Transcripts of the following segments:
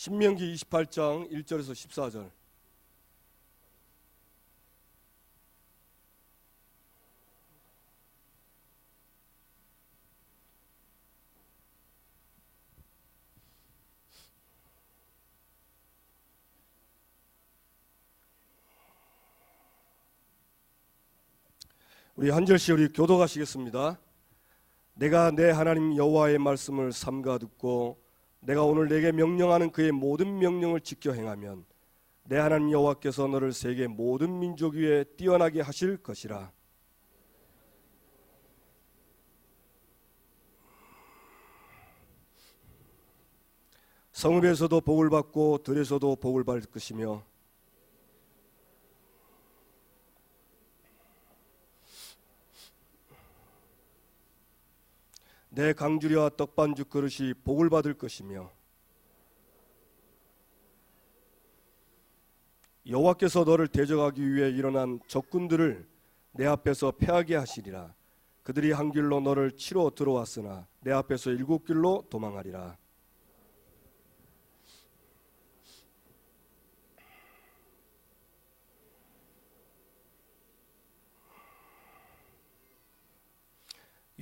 신명기 28장 1절에서 14절. 우리 한 절씩 우리 교독하시겠습니다. 내가 내 하나님 여호와의 말씀을 삼가 듣고 내가 오늘 내게 명령하는 그의 모든 명령을 지켜 행하면 내 하나님 여호와께서 너를 세계 모든 민족 위에 뛰어나게 하실 것이라. 성읍에서도 복을 받고 들에서도 복을 받을 것이며 내 강주리와 떡반죽 그릇이 복을 받을 것이며 여호와께서 너를 대적하기 위해 일어난 적군들을 내 앞에서 패하게 하시리라. 그들이 한 길로 너를 치러 들어왔으나 내 앞에서 7길로 도망하리라.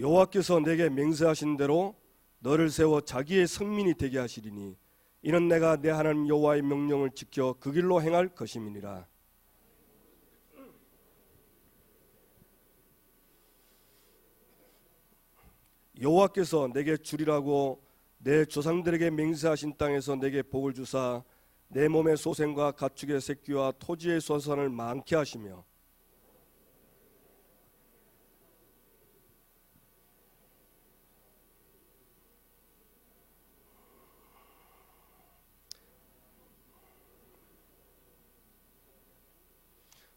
여호와께서 내게 맹세하신 대로 너를 세워 자기의 성민이 되게 하시리니 이는 내가 내 하나님 여호와의 명령을 지켜 그 길로 행할 것임이니라. 여호와께서 내게 주리라고 내 조상들에게 맹세하신 땅에서 내게 복을 주사 내 몸의 소생과 가축의 새끼와 토지의 소산을 많게 하시며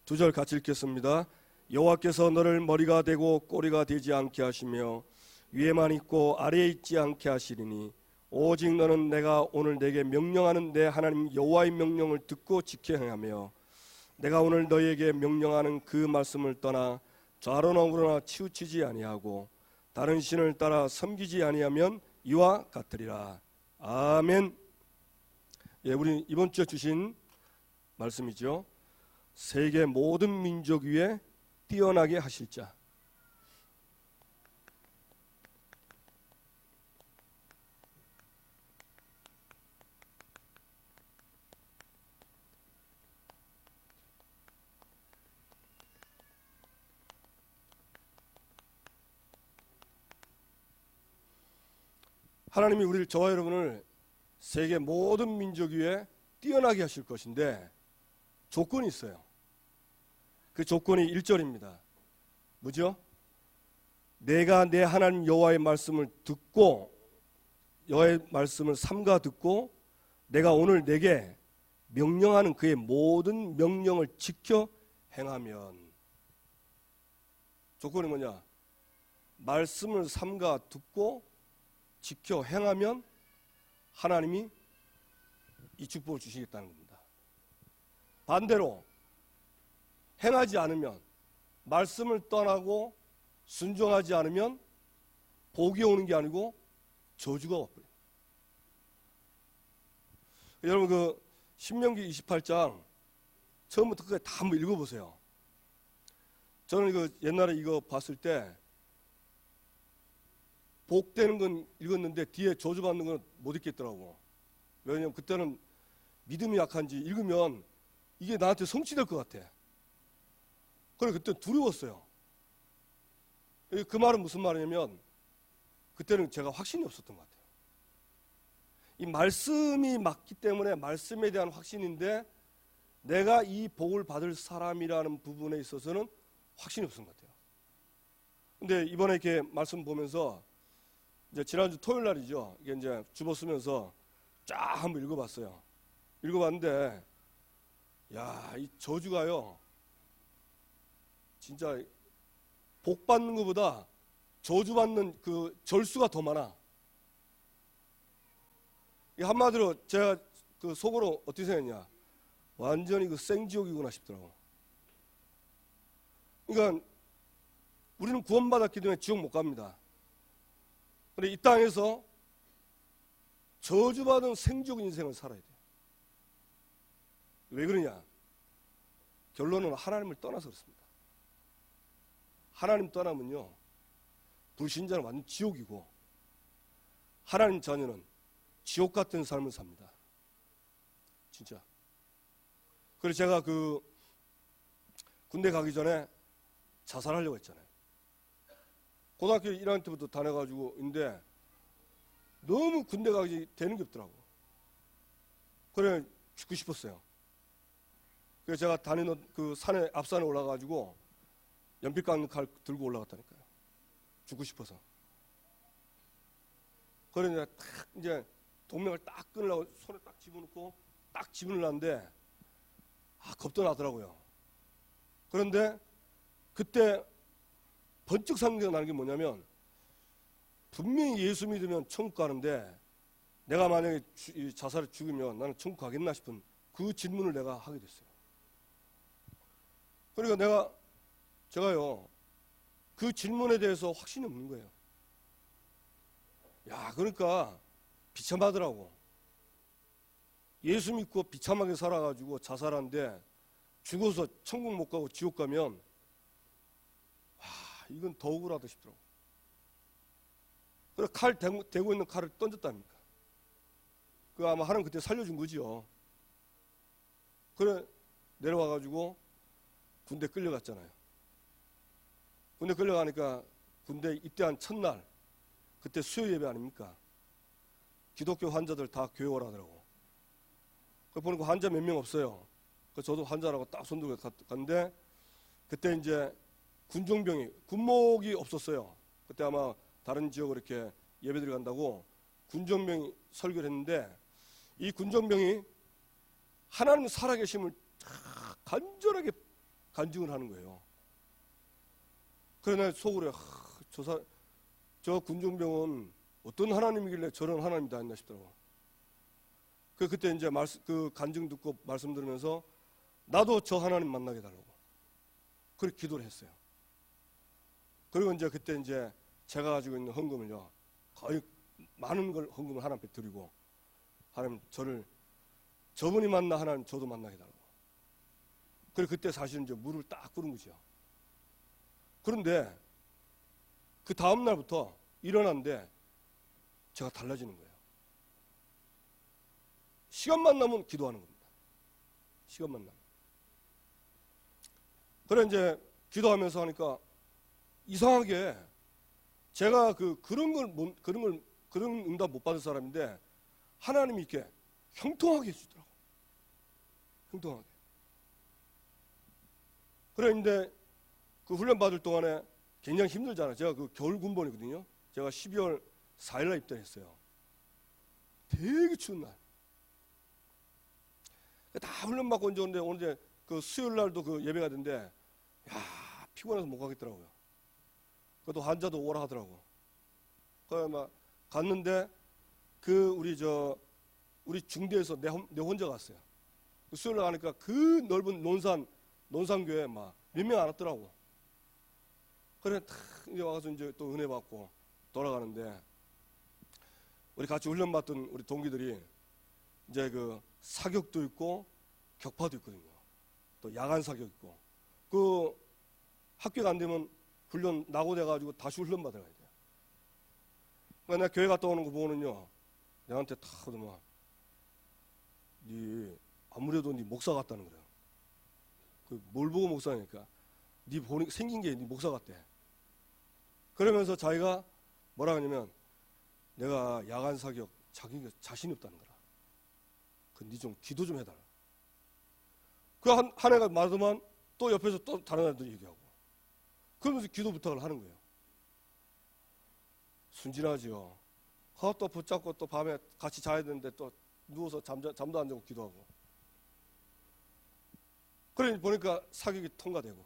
두 절 같이 읽겠습니다. 여호와께서 너를 머리가 되고 꼬리가 되지 않게 하시며 위에만 있고 아래에 있지 않게 하시리니 오직 너는 내가 오늘 내게 명령하는 내 하나님 여호와의 명령을 듣고 지켜 행하며 내가 오늘 너희에게 명령하는 그 말씀을 떠나 좌로나 우로나 치우치지 아니하고 다른 신을 따라 섬기지 아니하면 이와 같으리라. 아멘. 예, 우리 이번 주에 주신 말씀이죠. 세계 모든 민족 위에 뛰어나게 하실 자. 하나님이 우리를 저와 여러분을 세계 모든 민족 위에 뛰어나게 하실 것인데 조건이 있어요. 그 조건이 1절입니다. 뭐죠? 내가 내 하나님 여호와의 말씀을 듣고 여호와의 말씀을 삼가 듣고 내가 오늘 내게 명령하는 그의 모든 명령을 지켜 행하면. 조건이 뭐냐? 말씀을 삼가 듣고 지켜 행하면 하나님이 이 축복을 주시겠다는 겁니다. 반대로 행하지 않으면, 말씀을 떠나고 순종하지 않으면 복이 오는 게 아니고 저주가 와버려요. 여러분 그 신명기 28장 처음부터 끝까지 다 한번 읽어보세요. 저는 그 옛날에 이거 봤을 때 복되는 건 읽었는데 뒤에 저주받는 건 못 읽겠더라고. 왜냐면 그때는 믿음이 약한지 읽으면 이게 나한테 성취될 것 같아. 그래 그때 두려웠어요. 그 말은 무슨 말이냐면 그때는 제가 확신이 없었던 것 같아요. 이 말씀이 맞기 때문에 말씀에 대한 확신인데 내가 이 복을 받을 사람이라는 부분에 있어서는 확신이 없었던 것 같아요. 근데 이번에 이렇게 말씀 보면서 이제 지난주 토요일 날이죠. 이게 이제 주보 쓰면서 쫙 한번 읽어봤어요. 읽어봤는데 야, 이 저주가요. 진짜 복 받는 것보다 저주 받는 그 절수가 더 많아. 한마디로 제가 그 속으로 어떻게 생각했냐? 완전히 그 생지옥이구나 싶더라고. 그러니까 우리는 구원받았기 때문에 지옥 못 갑니다. 그런데 이 땅에서 저주받은 생지옥 인생을 살아야 돼요. 왜 그러냐? 결론은 하나님을 떠나서 그렇습니다. 하나님 떠나면요, 불신자는 완전 지옥이고, 하나님 자녀는 지옥 같은 삶을 삽니다. 진짜. 그래서 제가 그 군대 가기 전에 자살하려고 했잖아요. 고등학교 1학년 때부터 다녀가지고 있는데 너무 군대 가기 되는 게 없더라고. 그래 죽고 싶었어요. 그래서 제가 다니는 그 산에 앞산에 올라가가지고 연필 깎는 칼 들고 올라갔다니까요. 죽고 싶어서. 그래 내가 딱 이제 동맥을 딱 끊으려고 손에 딱 집어넣고 딱 집어넣는데 겁도 나더라고요. 그런데 그때 번쩍 생각나는 게 뭐냐면, 분명히 예수 믿으면 천국 가는데 내가 만약에 자살을 죽으면 나는 천국 가겠나 싶은 그 질문을 내가 하게 됐어요. 그러니까 제가요 그 질문에 대해서 확신이 없는 거예요. 야, 그러니까 비참하더라고. 예수 믿고 비참하게 살아가지고 자살한데 죽어서 천국 못 가고 지옥 가면 이건 더 억울하다 싶더라고. 그래서 칼 대고 있는 칼을 던졌답니까? 그 아마 하나님 그때 살려준 거지요. 그래 내려와가지고 군대 끌려갔잖아요. 군대 끌려가니까 군대 입대한 첫날, 그때 수요 예배 아닙니까? 기독교 환자들 다 교회 오라 하더라고. 그 보니까 환자 몇 명 없어요. 그래서 저도 환자라고 딱 손들고 갔는데, 그때 이제 군종병이, 군목이 없었어요. 그때 아마 다른 지역으로 이렇게 예배드리 간다고 군종병이 설교를 했는데, 이 군종병이 하나님 살아계심을 간절하게 간증을 하는 거예요. 그러나 속으로 저 군종병은 어떤 하나님이길래 저런 하나님이 다 있나 싶더라고. 그때 이제 그 간증 듣고 말씀 들으면서 나도 저 하나님 만나게 해달라고 그렇게 기도를 했어요. 그리고 이제 그때 이제 제가 가지고 있는 헌금을요, 거의 많은 걸 헌금을 하나님 앞에 드리고, 하나님 저분이 만나 하나님 저도 만나게 해달라고. 그리고 그때 사실은 이제 물을 딱 끓은 거죠. 그런데 그 다음 날부터 일어났는데 제가 달라지는 거예요. 시간만 나면 기도하는 겁니다. 시간만 나면. 그래 이제 기도하면서 하니까 이상하게 제가 그런 응답 못 받은 사람인데 하나님이 이렇게 형통하게 해주더라고. 형통하게. 그래 근데 그 훈련 받을 동안에 굉장히 힘들잖아요. 제가 그 겨울 군번이거든요. 제가 12월 4일날 입대했어요. 되게 추운 날. 다 훈련 받고 이제 오늘 이제 그 수요일 날도 그 예배가 된대. 야, 피곤해서 못 가겠더라고요. 그래도 환자도 오라 하더라고. 그래 막 갔는데 우리 중대에서 내 혼자 갔어요. 그 수요일 날 가니까 그 넓은 논산교회 막 몇 명 안 왔더라고. 그래 탁 이제 와서 이제 또 은혜 받고 돌아가는데, 우리 같이 훈련 받던 우리 동기들이 이제 그 사격도 있고 격파도 있거든요. 또 야간 사격 있고. 그 학교가 안 되면 훈련 낙오돼 가지고 다시 훈련 받아야 돼요. 그러니까 내가 교회 갔다 오는 거 보고는요, 내한테 탁 하더만, 네 아무래도 네 목사 같다는 거야. 그 뭘 보고 목사니까 네 보니 생긴 게 네 목사 같대. 그러면서 자기가 뭐라 하냐면, 내가 야간 사격 자신이 없다는 거라. 그 네 좀 기도 좀 해달라. 그 한 해가 말하더만 또 옆에서 또 다른 애들 얘기하고, 그러면서 기도 부탁을 하는 거예요. 순진하지요. 또 붙잡고 또 밤에 같이 자야 되는데 또 누워서 잠도 안 자고 기도하고. 그래 보니까 사격이 통과되고,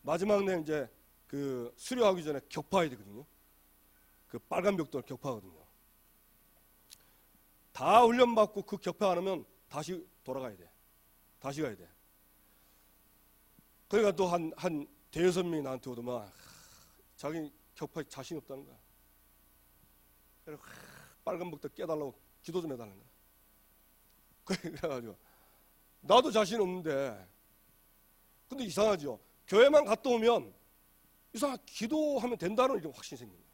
마지막 날 이제 그 수료하기 전에 격파해야 되거든요. 그 빨간 벽돌 격파하거든요. 다 훈련받고 그 격파 안 하면 다시 돌아가야 돼. 다시 가야 돼. 그러니까 또 한 대여섯 명이 나한테 오더만, 자기 격파에 자신 없다는 거야. 그래서 빨간 벽돌 깨달라고 기도 좀 해달라는 거야. 그래가지고 나도 자신 없는데. 근데 이상하죠. 교회만 갔다 오면 이상하게 기도하면 된다는 이런 확신이 생긴 거예요.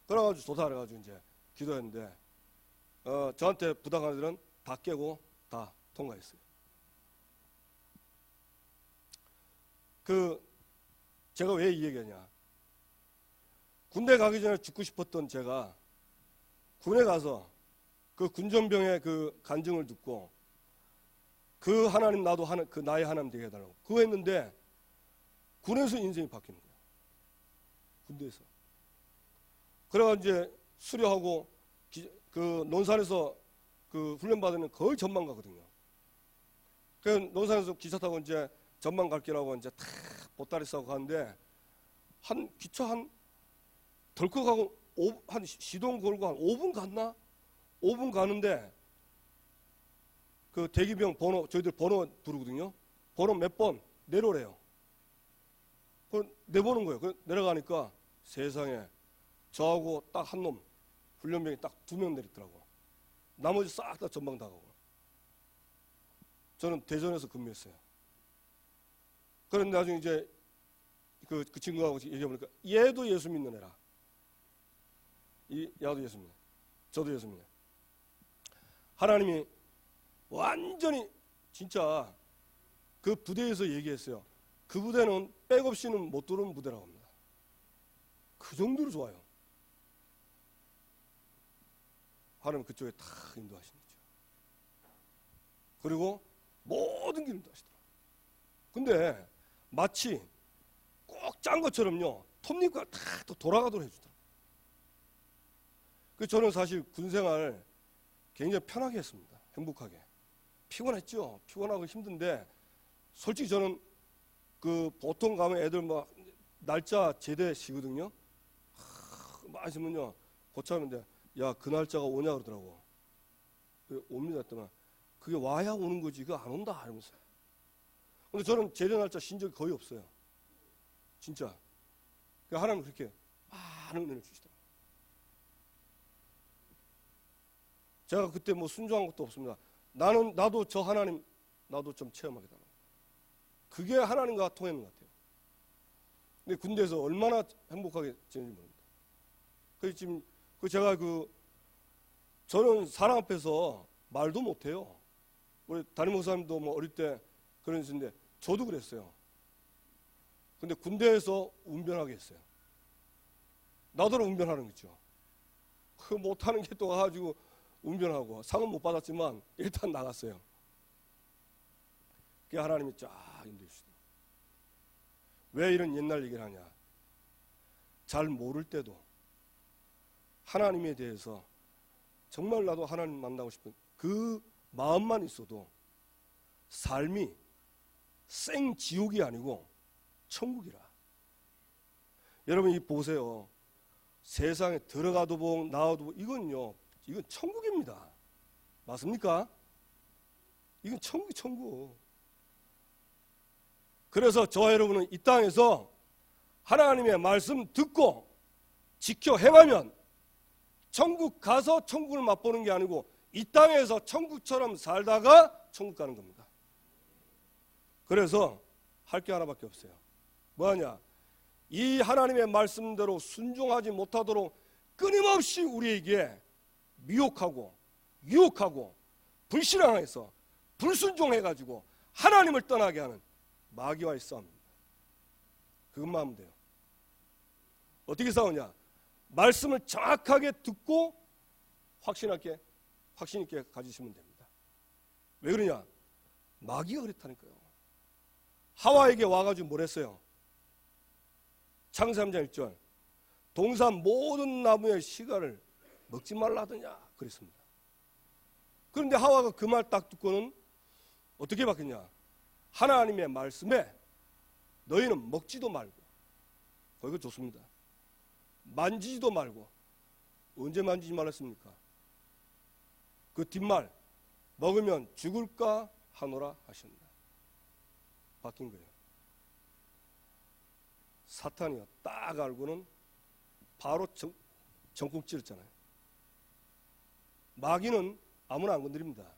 그래가지고 조사해가지고 이제 기도했는데 저한테 부탁한 애들은 다 깨고 다 통과했어요. 제가 왜 이 얘기하냐. 군대 가기 전에 죽고 싶었던 제가 군에 가서 그 군전병의 그 간증을 듣고 그 하나님 나도 그 나의 하나님 되게 해달라고 그거 했는데 군에서 인생이 바뀌는 거예요. 군대에서. 그래가지고 이제 수료하고 그 논산에서 그 훈련 받으면 거의 전망가거든요. 그 논산에서 기차 타고 이제 전망 갈 길하고 이제 탁 보따리 싸고 가는데 기차 덜컥 하고 한 시동 걸고 한 5분 갔나? 5분 가는데 그 대기병 번호 저희들 번호 부르거든요. 번호 몇 번 내려오래요. 그걸 내보는 거예요. 내려가니까 세상에 저하고 딱 한 놈 훈련병이 딱 2명 내리더라고. 나머지 싹 다 전방 다 가고. 저는 대전에서 근무했어요. 그런데 나중에 이제 그 친구하고 얘기해보니까 얘도 예수 믿는 애라. 야도 예수 믿네. 저도 예수 믿네. 하나님이 완전히 진짜 그 부대에서 얘기했어요. 그 부대는 백없이는 못 들어오는 부대라고 합니다. 그 정도로 좋아요. 하나님 그쪽에 다 인도하시는 거죠. 그리고 모든 길 인도하시더라고요. 근데 마치 꼭 짠 것처럼요. 톱니가 다 또 돌아가도록 해주더라고요. 그래서 저는 사실 군생활 굉장히 편하게 했습니다. 행복하게. 피곤했죠. 피곤하고 힘든데 솔직히 저는 그 보통 가면 애들 막 날짜 제대 시거든요. 막 있으면요. 고참인데 야, 그 날짜가 오냐 그러더라고. 옵니다 했더니 그게 와야 오는 거지 그거 안 온다 이러면서. 근데 저는 제대 날짜 신 적이 거의 없어요. 진짜. 하나님 그렇게 많은 은혜를 주시더라고요. 제가 그때 뭐 순종한 것도 없습니다. 나도 저 하나님 나도 좀 체험하게 달라고. 그게 하나님과 통하는 것 같아요. 근데 군대에서 얼마나 행복하게 지내는지 모릅니다. 그래서 지금 제가 저는 사람 앞에서 말도 못해요. 우리 담임 목사님도 뭐 어릴 때 그런 분인데 저도 그랬어요. 근데 군대에서 운변하게 했어요. 나더러 운변하는 거죠. 그 못하는 게 또 가지고 운변하고 상은 못 받았지만 일단 나갔어요. 그게 하나님이 쫙 인도해 주시더라고요. 왜 이런 옛날 얘기를 하냐. 잘 모를 때도 하나님에 대해서 정말 나도 하나님 만나고 싶은 그 마음만 있어도 삶이 생지옥이 아니고 천국이라. 여러분 이 보세요. 세상에 들어가도 보고 나와도 보고 이건 천국입니다. 맞습니까? 이건 천국. 그래서 저와 여러분은 이 땅에서 하나님의 말씀 듣고 지켜 행하면 천국 가서 천국을 맛보는 게 아니고 이 땅에서 천국처럼 살다가 천국 가는 겁니다. 그래서 할 게 하나밖에 없어요. 뭐하냐? 이 하나님의 말씀대로 순종하지 못하도록 끊임없이 우리에게 미혹하고 유혹하고 불신앙해서 불순종해가지고 하나님을 떠나게 하는 마귀와의 싸움입니다. 그것만 하면 돼요. 어떻게 싸우냐? 말씀을 정확하게 듣고 확신 있게 가지시면 됩니다. 왜 그러냐? 마귀가 그랬다니까요. 하와에게 와가지고 뭘 했어요? 창세기 3장 1절 동산 모든 나무의 씨가를 먹지 말라 하더냐 그랬습니다. 그런데 하와가 그 말 딱 듣고는 어떻게 바뀌냐? 하나님의 말씀에 너희는 먹지도 말고 거기가 좋습니다. 만지지도 말고. 언제 만지지 말았습니까? 그 뒷말 먹으면 죽을까 하노라 하셨습니다. 바뀐 거예요. 사탄이요 딱 알고는 바로 정국 찌르잖아요. 마귀는 아무나 안 건드립니다.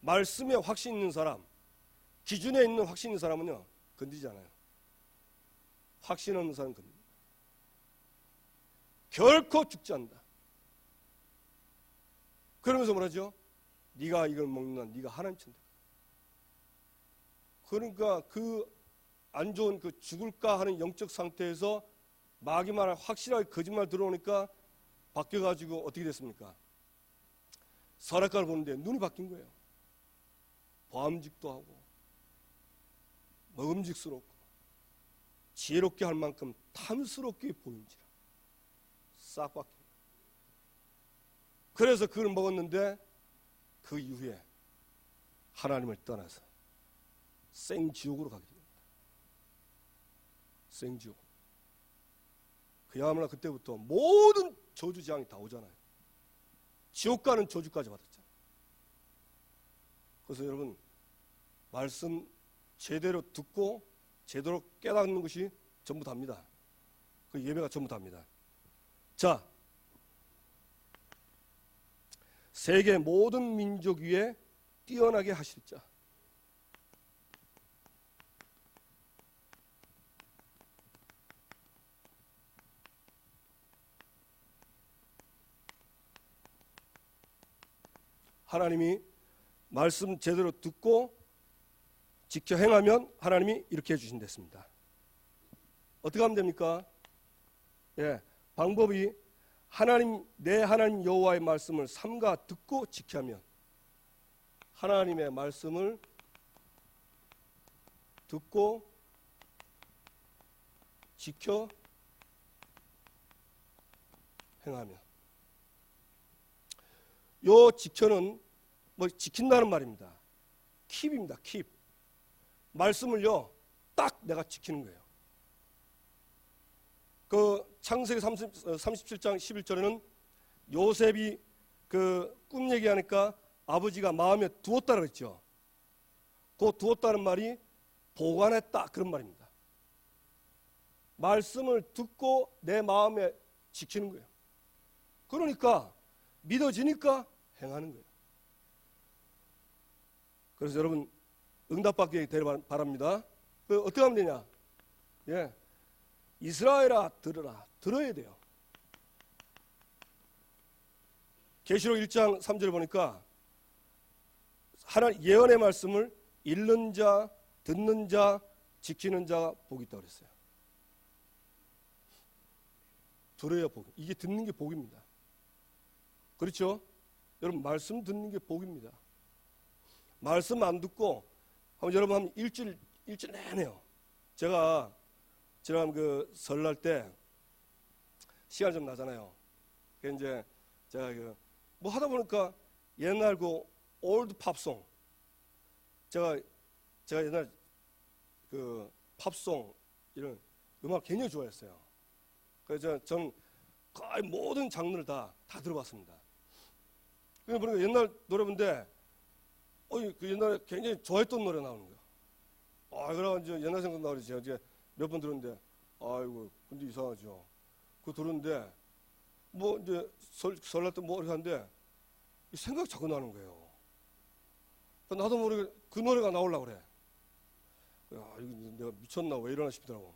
말씀에 확신 있는 사람, 기준에 있는 확신 있는 사람은요 건드리지 않아요. 확신 없는 사람은 건드립니다. 결코 죽지 않는다. 그러면서 뭐라죠? 네가 이걸 먹는 한 네가 하나님 천다. 그러니까 그 안 좋은 그 죽을까 하는 영적 상태에서 마귀 말 확실하게 거짓말 들어오니까 바뀌어가지고 어떻게 됐습니까? 선악과를 보는데 눈이 바뀐 거예요. 보암직도 하고 먹음직스럽고 지혜롭게 할 만큼 탐스럽게 보인지라 싹 바뀐 거예요. 그래서 그걸 먹었는데 그 이후에 하나님을 떠나서 생지옥으로 가게 됩니다. 생지옥. 그야말로 그때부터 모든 저주재앙이 다 오잖아요. 지옥 가는 저주까지 받았잖아요. 그래서 여러분 말씀 제대로 듣고 제대로 깨닫는 것이 전부 답니다. 그 예배가 전부 답니다. 자, 세계 모든 민족 위에 뛰어나게 하실 자. 하나님이 말씀 제대로 듣고 지켜 행하면 하나님이 이렇게 해주신댔습니다. 어떻게 하면 됩니까? 예, 방법이 내 하나님 여호와의 말씀을 삼가 듣고 지켜하면, 하나님의 말씀을 듣고 지켜 행하면, 요 지켜는 뭐 지킨다는 말입니다. 킵입니다. 킵. 말씀을요 딱 내가 지키는 거예요. 그 창세기 37장 11절에는 요셉이 그 꿈 얘기하니까 아버지가 마음에 두었다고 그랬죠. 그 두었다는 말이 보관했다 그런 말입니다. 말씀을 듣고 내 마음에 지키는 거예요. 그러니까 믿어지니까 행하는 거예요. 그래서 여러분 응답받게 되길 바랍니다. 그 어떻게 하면 되냐? 예, 이스라엘아 들으라. 들어야 돼요. 계시록 1장 3절을 보니까 하나님 예언의 말씀을 읽는 자, 듣는 자, 지키는 자가 복이 있다고 그랬어요. 들어야 복. 이게 듣는 게 복입니다. 그렇죠? 여러분 말씀 듣는 게 복입니다. 말씀 안 듣고 여러분 한 일주일 내내요. 제가 지난 그 설날 때 시간 좀 나잖아요. 그 이제 제가 그 뭐 하다 보니까 옛날 그 올드 팝송, 제가 옛날 그 팝송 이런 음악 굉장히 좋아했어요. 그래서 전 거의 모든 장르를 다 들어봤습니다. 그러니까 보니까 옛날 노래인데 그 옛날에 굉장히 좋아했던 노래 나오는 거야. 그래가지고 옛날 생각나고 제가 몇 번 들었는데, 아이고, 근데 이상하죠. 그거 들었는데, 뭐 이제 설날 때 뭐 이렇게 하는데, 생각이 자꾸 나는 거예요. 나도 모르게 그 노래가 나오려고 그래. 이거 내가 미쳤나, 왜 이러나 싶더라고.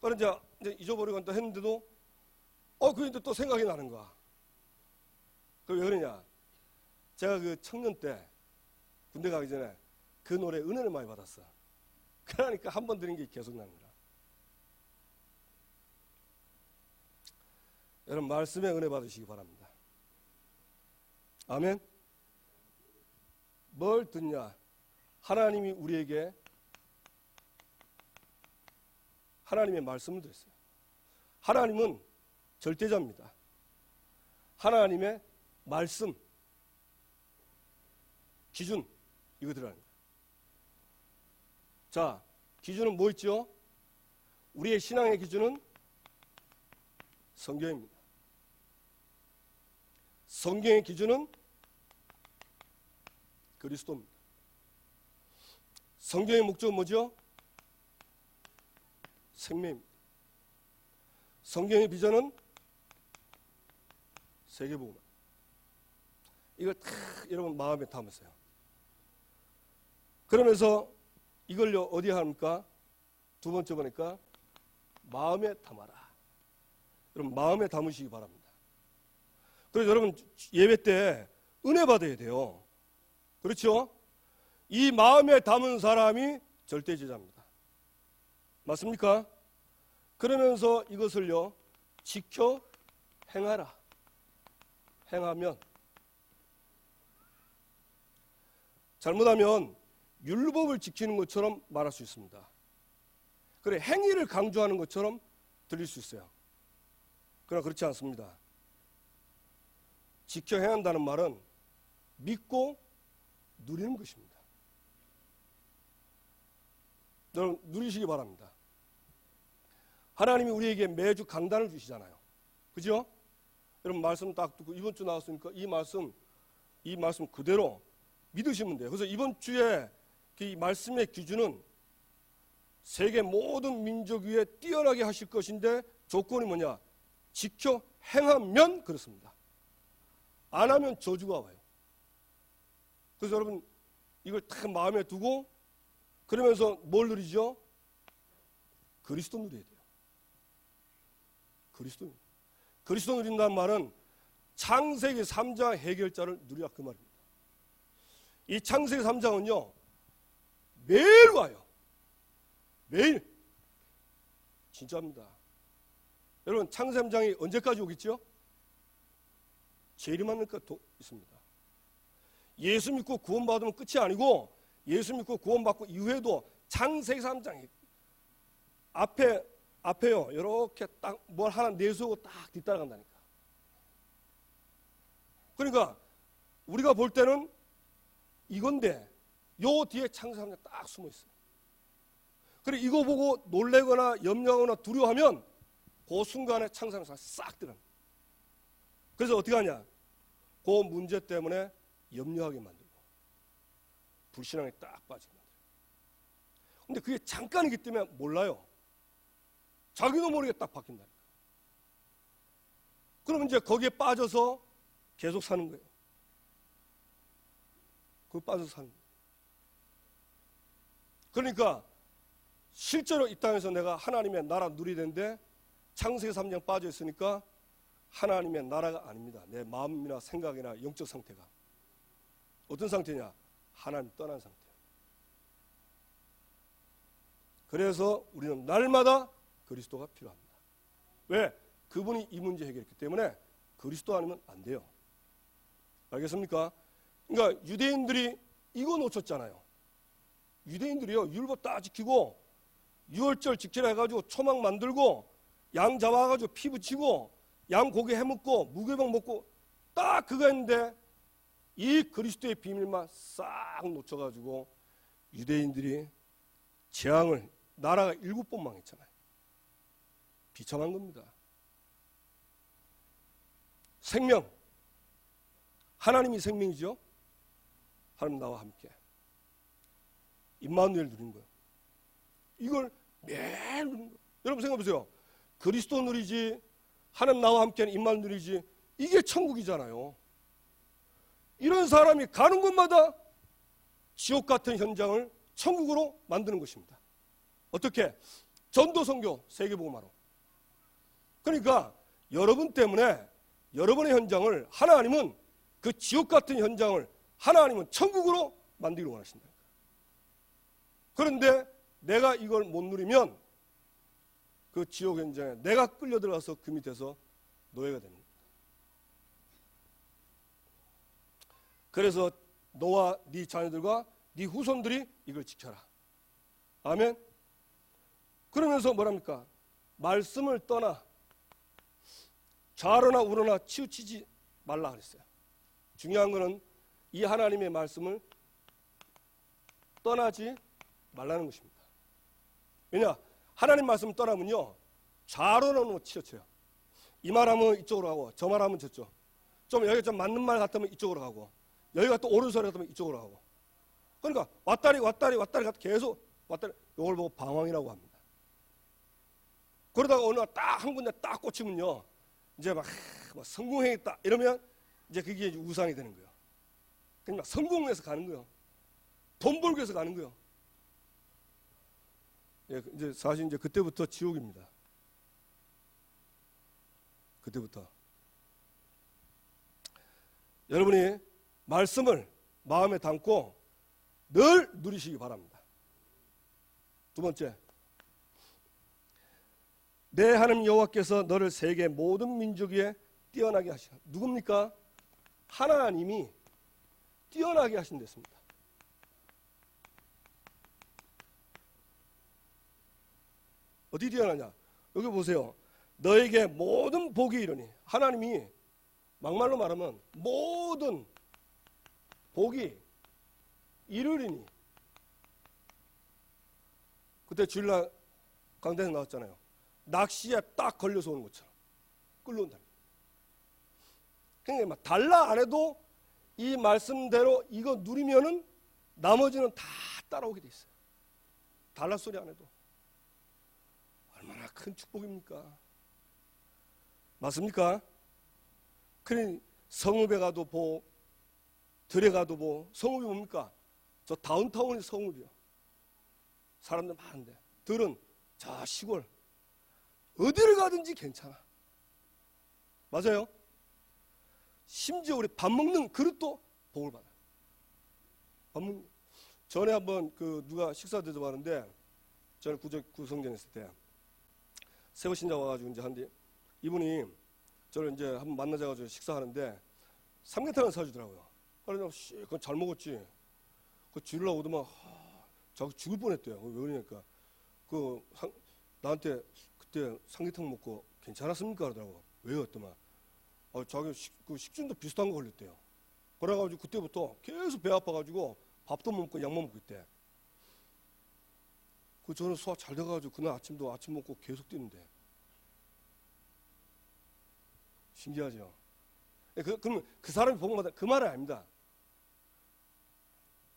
그래서 이제 잊어버리고 또 했는데도, 그게 또 생각이 나는 거야. 그게 왜 그러냐? 제가 그 청년 때 군대 가기 전에 그 노래 은혜를 많이 받았어. 그러니까 한 번 들은 게 계속 나는 거야. 여러분 말씀에 은혜 받으시기 바랍니다. 아멘. 뭘 듣냐? 하나님이 우리에게 하나님의 말씀을 드렸어요. 하나님은 절대자입니다. 하나님의 말씀, 기준, 이거 들어가는 거예요. 자, 기준은 뭐 있죠? 우리의 신앙의 기준은 성경입니다. 성경의 기준은 그리스도입니다. 성경의 목적은 뭐죠? 생명입니다. 성경의 비전은 세계복음. 이걸 다 여러분 마음에 담으세요. 그러면서 이걸요 어디에 합니까? 두 번째 보니까 마음에 담아라. 여러분 마음에 담으시기 바랍니다. 그래서 여러분 예배 때 은혜 받아야 돼요. 그렇죠? 이 마음에 담은 사람이 절대제자입니다. 맞습니까? 그러면서 이것을요 지켜 행하라. 행하면, 잘못하면 율법을 지키는 것처럼 말할 수 있습니다. 그래 행위를 강조하는 것처럼 들릴 수 있어요. 그러나 그렇지 않습니다. 지켜 행한다는 말은 믿고 누리는 것입니다. 여러분 누리시기 바랍니다. 하나님이 우리에게 매주 강단을 주시잖아요. 그죠? 여러분 말씀 딱 듣고 이번 주 나왔으니까 이 말씀 그대로 믿으시면 돼요. 그래서 이번 주에 이 말씀의 기준은 세계 모든 민족 위에 뛰어나게 하실 것인데 조건이 뭐냐? 지켜 행하면 그렇습니다. 안 하면 저주가 와요. 그래서 여러분 이걸 딱 마음에 두고 그러면서 뭘 누리죠? 그리스도 누려야 돼요. 그리스도 누린다는 말은 창세기 3장 해결자를 누리라 그 말입니다. 이 창세기 3장은요 매일 와요. 매일. 진짜입니다. 여러분 창세기 3장이 언제까지 오겠죠? 재림하는 끝도 있습니다. 예수 믿고 구원받으면 끝이 아니고 예수 믿고 구원받고 이후에도 창세기 3장이 앞에요 이렇게 딱 뭘 하나 내세우고 딱 뒤따라간다니까. 그러니까 우리가 볼 때는 이건데 요 뒤에 창세기 3장 딱 숨어 있어요. 그래 이거 보고 놀래거나 염려하거나 두려워하면 그 순간에 창세기 3장 싹 들어갑니다. 그래서 어떻게 하냐? 그 문제 때문에 염려하게 만들고 불신앙에 딱 빠지게 만들어요. 근데 그게 잠깐이기 때문에 몰라요. 자기도 모르게 딱 바뀐다니까. 그러면 이제 거기에 빠져서 계속 사는 거예요. 그 빠져서 사는 거예요. 그러니까 실제로 이 땅에서 내가 하나님의 나라 누리는데 창세기 3장 빠져 있으니까 하나님의 나라가 아닙니다. 내 마음이나 생각이나 영적 상태가 어떤 상태냐? 하나님 떠난 상태예요. 그래서 우리는 날마다 그리스도가 필요합니다. 왜? 그분이 이 문제 해결했기 때문에 그리스도 아니면 안 돼요. 알겠습니까? 그러니까 유대인들이 이거 놓쳤잖아요. 유대인들이요 율법 다 지키고 유월절 지키라 해가지고 초막 만들고 양 잡아가지고 피 붙이고 양 고기 해먹고 무교병 먹고 딱 그거 했는데 이 그리스도의 비밀만 싹 놓쳐가지고 유대인들이 재앙을 나라가 7번 망했잖아요. 비참한 겁니다. 생명 하나님이 생명이죠. 하나님 나와 함께 임마누엘 누린 거예요. 이걸 매일 누린 거예요. 여러분 생각해보세요. 그리스도 누리지 하나님 나와 함께하는 임마누엘 누리지 이게 천국이잖아요. 이런 사람이 가는 곳마다 지옥 같은 현장을 천국으로 만드는 것입니다. 어떻게? 전도 선교 세계복음화로. 그러니까 여러분 때문에 여러분의 현장을 하나님은 그 지옥 같은 현장을 하나님은 천국으로 만들기를 원하신다. 그런데 내가 이걸 못 누리면 그 지옥 현장에 내가 끌려 들어가서 그 밑에서 노예가 됩니다. 그래서 너와 네 자녀들과 네 후손들이 이걸 지켜라. 아멘. 그러면서 뭐랍니까? 말씀을 떠나 좌로나 우로나 치우치지 말라 그랬어요. 중요한 거는 이 하나님의 말씀을 떠나지 말라는 것입니다. 왜냐? 하나님 말씀을 떠나면요 좌로나 우로나 치우쳐요. 이 말하면 이쪽으로 가고 저 말하면 저쪽. 좀 여기가 좀 맞는 말 같으면 이쪽으로 가고 여기가 또 옳은 소리 같으면 이쪽으로 가고. 그러니까 왔다리 계속 왔다리. 이걸 보고 방황이라고 합니다. 그러다가 어느 날 딱 한 군데 딱 꽂히면요 이제 막 성공했다 이러면 이제 그게 이제 우상이 되는 거예요. 그냥 성공해서 가는 거예요. 돈 복벌 위해서 가는 거예요. 예, 이제 사실 이제 그때부터 지옥입니다. 그때부터. 여러분이 말씀을 마음에 담고 늘 누리시기 바랍니다. 두 번째, 내 하나님 여호와께서 너를 세계 모든 민족 위에 뛰어나게 하시라. 누굽니까? 하나님이 뛰어나게 하신댔습니다. 어디 뛰어나냐? 여기 보세요. 너에게 모든 복이 이르니. 하나님이 막말로 말하면 모든 복이 이르리니. 그때 주일날 강단에 나왔잖아요. 낚시에 딱 걸려서 오는 것처럼 끌려온다. 그러니까 달라 안 해도 이 말씀대로 이거 누리면은 나머지는 다 따라오게 돼 있어요. 달라 소리 안 해도. 얼마나 큰 축복입니까? 맞습니까? 그러니 성읍에 가도 복, 들에 가도 복. 성읍이 뭡니까? 저 다운타운이 성읍이요. 사람들 많은데. 들은 저 시골. 어디를 가든지 괜찮아. 맞아요? 심지어 우리 밥 먹는 그릇도 복을 받아요. 밥 먹는. 전에 한번 그 누가 식사 대접하는데 저는 구성전 했을 때 새우 신자 와가지고 이제 한데 이분이 저를 이제 한번 만나자가지고 식사하는데 삼계탕을 사주더라고요. 그래서 그건 잘 먹었지. 그 주려고 오더만 자꾸 죽을 뻔했대요. 왜 그러니까 나한테 그때 삼계탕 먹고 괜찮았습니까? 그러더라고. 왜요? 했더만 자기 식중독 비슷한 거 걸렸대요. 그래가지고 그때부터 계속 배 아파가지고 밥도 못 먹고 약만 먹고 있대. 저는 소화 잘 돼가지고 그날 아침도 아침 먹고 계속 뛰는데. 신기하죠? 그러면 그 사람이 복마다 그 말은 아닙니다.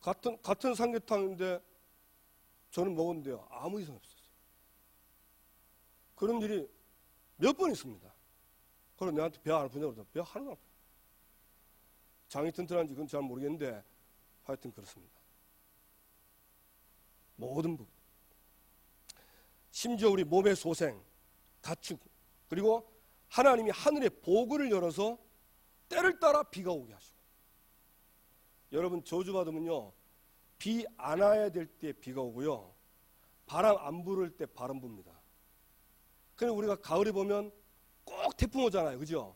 같은 삼계탕인데 저는 먹었는데요. 아무 이상 없었어요. 그런 일이 몇 번 있습니다. 그래서 내한테 배 안 아프냐고 그러더니 배 하나도 안 아파요. 장이 튼튼한지 그건 잘 모르겠는데 하여튼 그렇습니다. 모든 복. 심지어 우리 몸의 소생, 가축, 그리고 하나님이 하늘의 보고를 열어서 때를 따라 비가 오게 하시고. 여러분 저주 받으면요, 비 안 와야 될 때 비가 오고요, 바람 안 불을 때 바람 붑니다. 그래서 우리가 가을에 보면 꼭 태풍 오잖아요, 그죠?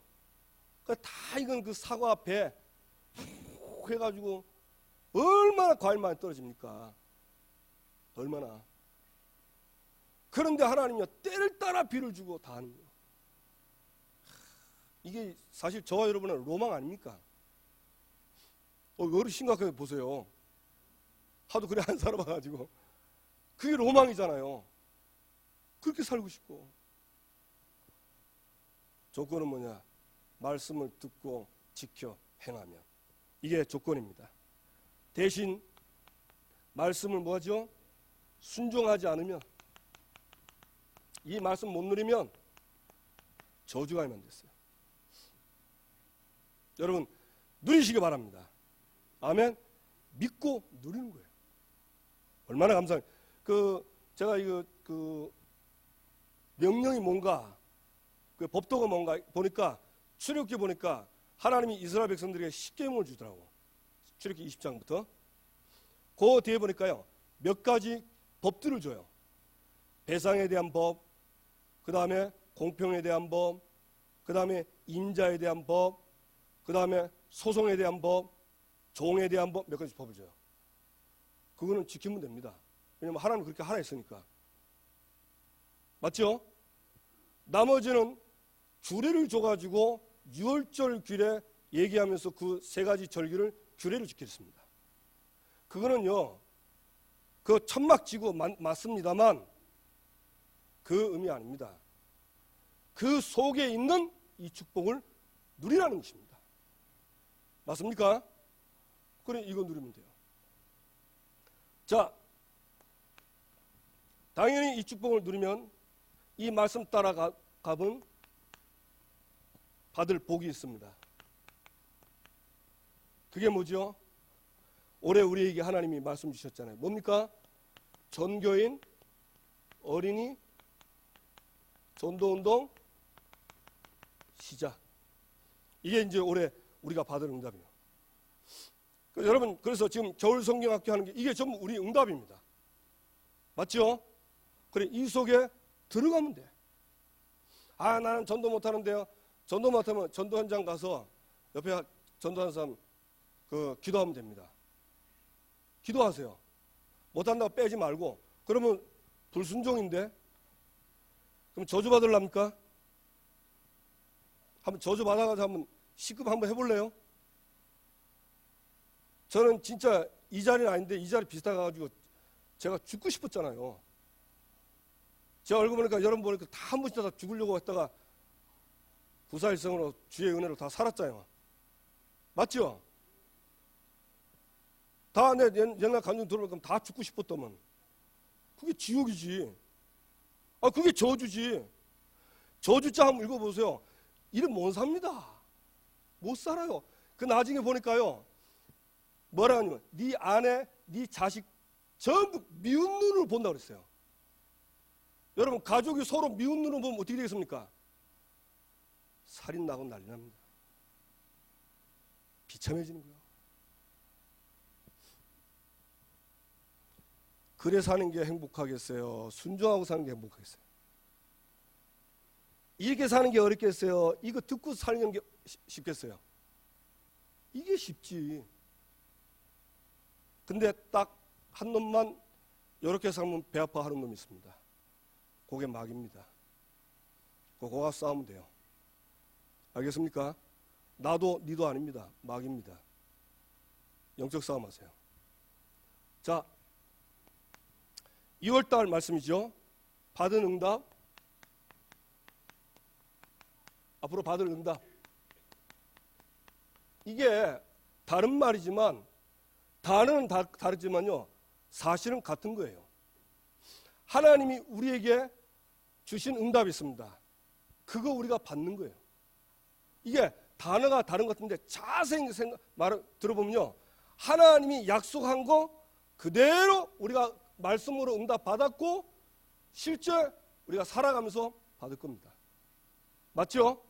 다 이건 그 사과 배 훅 해가지고 얼마나 과일 많이 떨어집니까? 얼마나. 그런데 하나님이요 때를 따라 비를 주고 다 하는 거예요. 이게 사실 저와 여러분은 로망 아닙니까? 왜 이렇게 심각하게 보세요. 하도 그래 안 살아봐가지고. 그게 로망이잖아요. 그렇게 살고 싶고. 조건은 뭐냐? 말씀을 듣고 지켜 행하면. 이게 조건입니다. 대신 말씀을 뭐하죠? 순종하지 않으면, 이 말씀 못 누리면 저주가 임한 됐어요. 여러분 누리시기 바랍니다. 아멘. 믿고 누리는 거예요. 얼마나 감사해요. 제가 명령이 뭔가, 법도가 뭔가 보니까, 출애굽기 보니까 하나님이 이스라엘 백성들에게 십계명을 주더라고. 출애굽기 20장부터. 그 뒤에 보니까요, 몇 가지 법들을 줘요. 배상에 대한 법, 그 다음에 공평에 대한 법, 그 다음에 임자에 대한 법, 그 다음에 소송에 대한 법, 종에 대한 법, 몇 가지 법을 줘요. 그거는 지키면 됩니다. 왜냐면 하나님 그렇게 하라 했으니까. 맞죠? 나머지는 규례를 줘가지고 유월절 규례 얘기하면서 그 세 가지 절기를 규례를 지켰습니다. 그거는요, 그 천막지구 맞습니다만 그 의미 아닙니다. 그 속에 있는 이 축복을 누리라는 것입니다. 맞습니까? 그래, 이거 누리면 돼요. 자, 당연히 이 축복을 누리면 이 말씀 따라 가면 받을 복이 있습니다. 그게 뭐죠? 올해 우리에게 하나님이 말씀 주셨잖아요. 뭡니까? 전교인, 어린이, 전도운동 시작. 이게 이제 올해 우리가 받은 응답이에요. 그래서 여러분, 그래서 지금 겨울 성경학교 하는 게 이게 전부 우리 응답입니다. 맞죠? 그래, 이 속에 들어가면 돼. 아, 나는 전도 못하는데요. 전도 못하면 전도 현장 가서 옆에 전도하는 사람 기도하면 됩니다. 기도하세요. 못한다고 빼지 말고. 그러면 불순종인데? 그럼 저주 받으랍니까? 한번 저주 받아가지고 한번 시급 한번 해볼래요? 저는 진짜 이 자리는 아닌데 이 자리 비슷해가지고 제가 죽고 싶었잖아요. 제 얼굴 보니까 여러분 보니까 다 한 번씩 다 죽으려고 했다가 구사일성으로 주의 은혜로 다 살았잖아요. 맞죠? 다 내 옛날 감정 들어보면 다 죽고 싶었다면 그게 지옥이지. 아, 그게 저주지. 저주자 한번 읽어보세요. 이름 못 삽니다. 못 살아요. 그 나중에 보니까요, 뭐라 하냐면 네 아내, 네 자식 전부 미운 눈으로 본다고 그랬어요. 여러분, 가족이 서로 미운 눈으로 보면 어떻게 되겠습니까? 살인 나고 난리 납니다. 비참해지는 거예요. 그래 사는 게 행복하겠어요? 순종하고 사는 게 행복하겠어요? 이렇게 사는 게 어렵겠어요? 이거 듣고 사는 게 쉽겠어요? 이게 쉽지. 근데 딱 한 놈만 이렇게 살면 배 아파하는 놈이 있습니다. 그게 마귀입니다. 그거가 싸우면 돼요. 알겠습니까? 나도 니도 아닙니다. 마귀입니다. 영적 싸움하세요. 자, 2월달 말씀이죠. 받은 응답, 앞으로 받을 응답. 이게 다른 말이지만 단어는 다르지만요, 사실은 같은 거예요. 하나님이 우리에게 주신 응답이 있습니다. 그거 우리가 받는 거예요. 이게 단어가 다른 것 같은데 자세히 말을 들어보면요, 하나님이 약속한 거 그대로 우리가 말씀으로 응답 받았고 실제 우리가 살아가면서 받을 겁니다. 맞죠?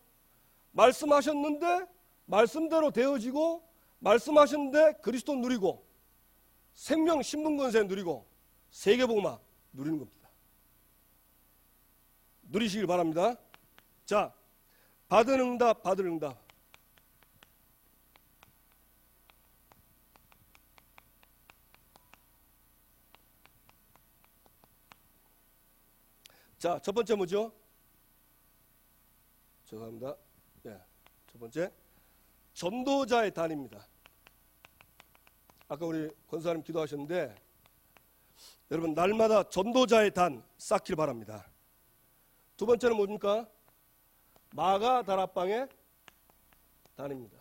말씀하셨는데 말씀대로 되어지고, 말씀하셨는데 그리스도 누리고, 생명 신분권세 누리고, 세계복음화 누리는 겁니다. 누리시길 바랍니다. 자, 받은 응답, 받을 응답. 자, 첫 번째 뭐죠? 죄송합니다. 네, 첫 번째 전도자의 단입니다. 아까 우리 권사님 기도하셨는데, 여러분 날마다 전도자의 단 쌓기를 바랍니다. 두 번째는 뭡니까? 마가 다락방의 단입니다.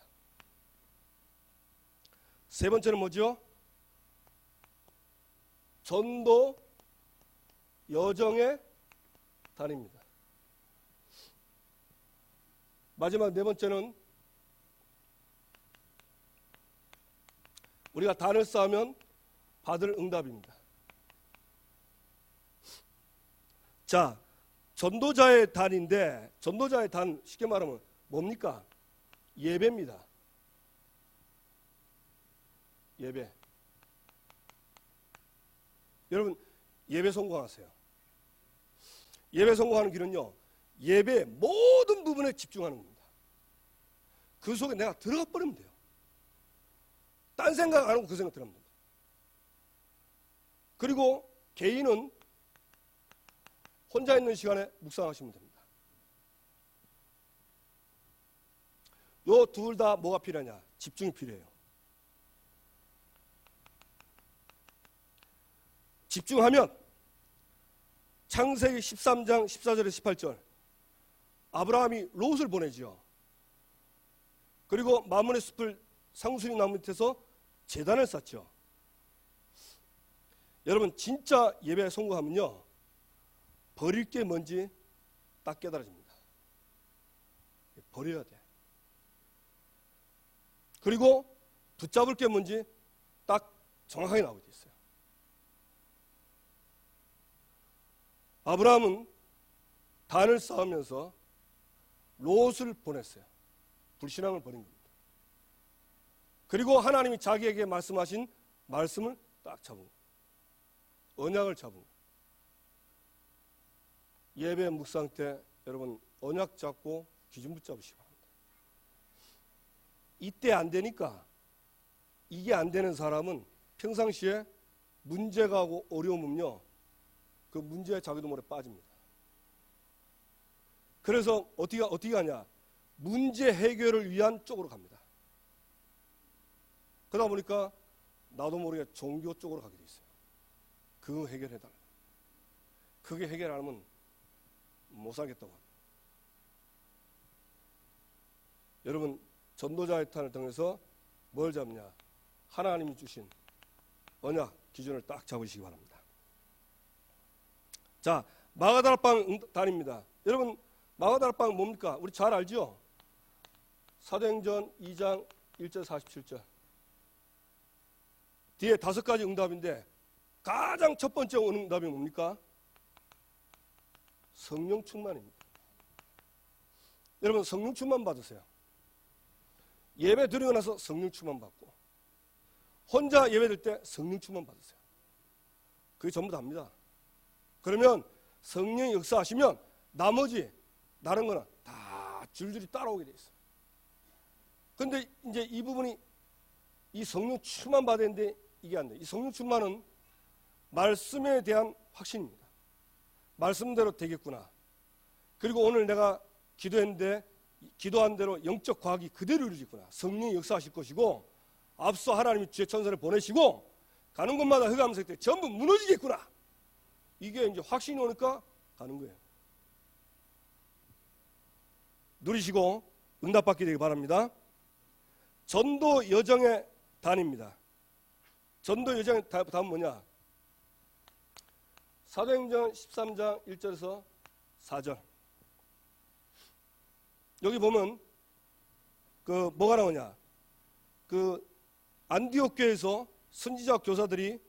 세 번째는 뭐죠? 전도 여정의 단입니다. 마지막 네 번째는 우리가 단을 쌓으면 받을 응답입니다. 자, 전도자의 단인데, 전도자의 단 쉽게 말하면 뭡니까? 예배입니다. 예배. 여러분, 예배 성공하세요. 예배 성공하는 길은요, 예배의 모든 부분에 집중하는 겁니다. 그 속에 내가 들어가 버리면 돼요. 딴 생각 안 하고 그 생각 들어가면 됩니다. 그리고 개인은 혼자 있는 시간에 묵상하시면 됩니다. 요 둘 다 뭐가 필요하냐? 집중이 필요해요. 집중하면 창세기 13장 14절에서 18절 아브라함이 롯을 보내지요. 그리고 마문의 숲을 상수리 나무 밑에서 제단을 쌓죠. 여러분, 진짜 예배 성공하면요, 버릴 게 뭔지 딱 깨달아집니다. 버려야 돼. 그리고 붙잡을 게 뭔지 딱 정확하게 나오게 돼 있어요. 아브라함은 단을 쌓으면서 롯을 보냈어요. 불신앙을 버린 겁니다. 그리고 하나님이 자기에게 말씀하신 말씀을 딱 잡은 거예요. 언약을 잡은 거예요. 예배 묵상 때 여러분 언약 잡고 기준 붙잡으시기 바랍니다. 이때 안 되니까 이게 안 되는 사람은 평상시에 문제가 하고 어려움은요, 그 문제에 자기도 모르게 빠집니다. 그래서 어떻게 하냐? 문제 해결을 위한 쪽으로 갑니다. 그러다 보니까 나도 모르게 종교 쪽으로 가게 돼 있어요. 그거 해결해달라. 그게 해결 안 하면 못 살겠다고 합니다. 여러분, 전도자의 탄을 통해서 뭘 잡냐? 하나님이 주신 언약 기준을 딱 잡으시기 바랍니다. 자, 마가다락방 단입니다. 여러분, 마가다락방 뭡니까? 우리 잘 알죠? 사도행전 2장 1절 47절. 뒤에 5가지 응답인데 가장 첫 번째 응답이 뭡니까? 성령 충만입니다. 여러분, 성령 충만 받으세요. 예배 드리고 나서 성령 충만 받고, 혼자 예배 드릴 때 성령 충만 받으세요. 그게 전부 다입니다. 그러면 성령이 역사하시면 나머지 다른 거는 다 줄줄이 따라오게 돼 있어요. 그런데 이제 이 부분이 이 성령 충만 받아야 되는데 이게 안 돼요. 이 성령 충만은 말씀에 대한 확신입니다. 말씀대로 되겠구나. 그리고 오늘 내가 기도했는데 기도한 대로 영적 과학이 그대로 이루어지구나. 성령이 역사하실 것이고 앞서 하나님이 주의 천사를 보내시고 가는 곳마다 흑암색 때 전부 무너지겠구나. 이게 이제 확신이 오니까 가는 거예요. 누리시고 응답받게 되기 바랍니다. 전도 여정의 단입니다. 전도 여정의 단은 뭐냐? 사도행전 13장 1절에서 4절. 여기 보면 그 뭐가 나오냐? 그 안디옥 교회에서 선지자 교사들이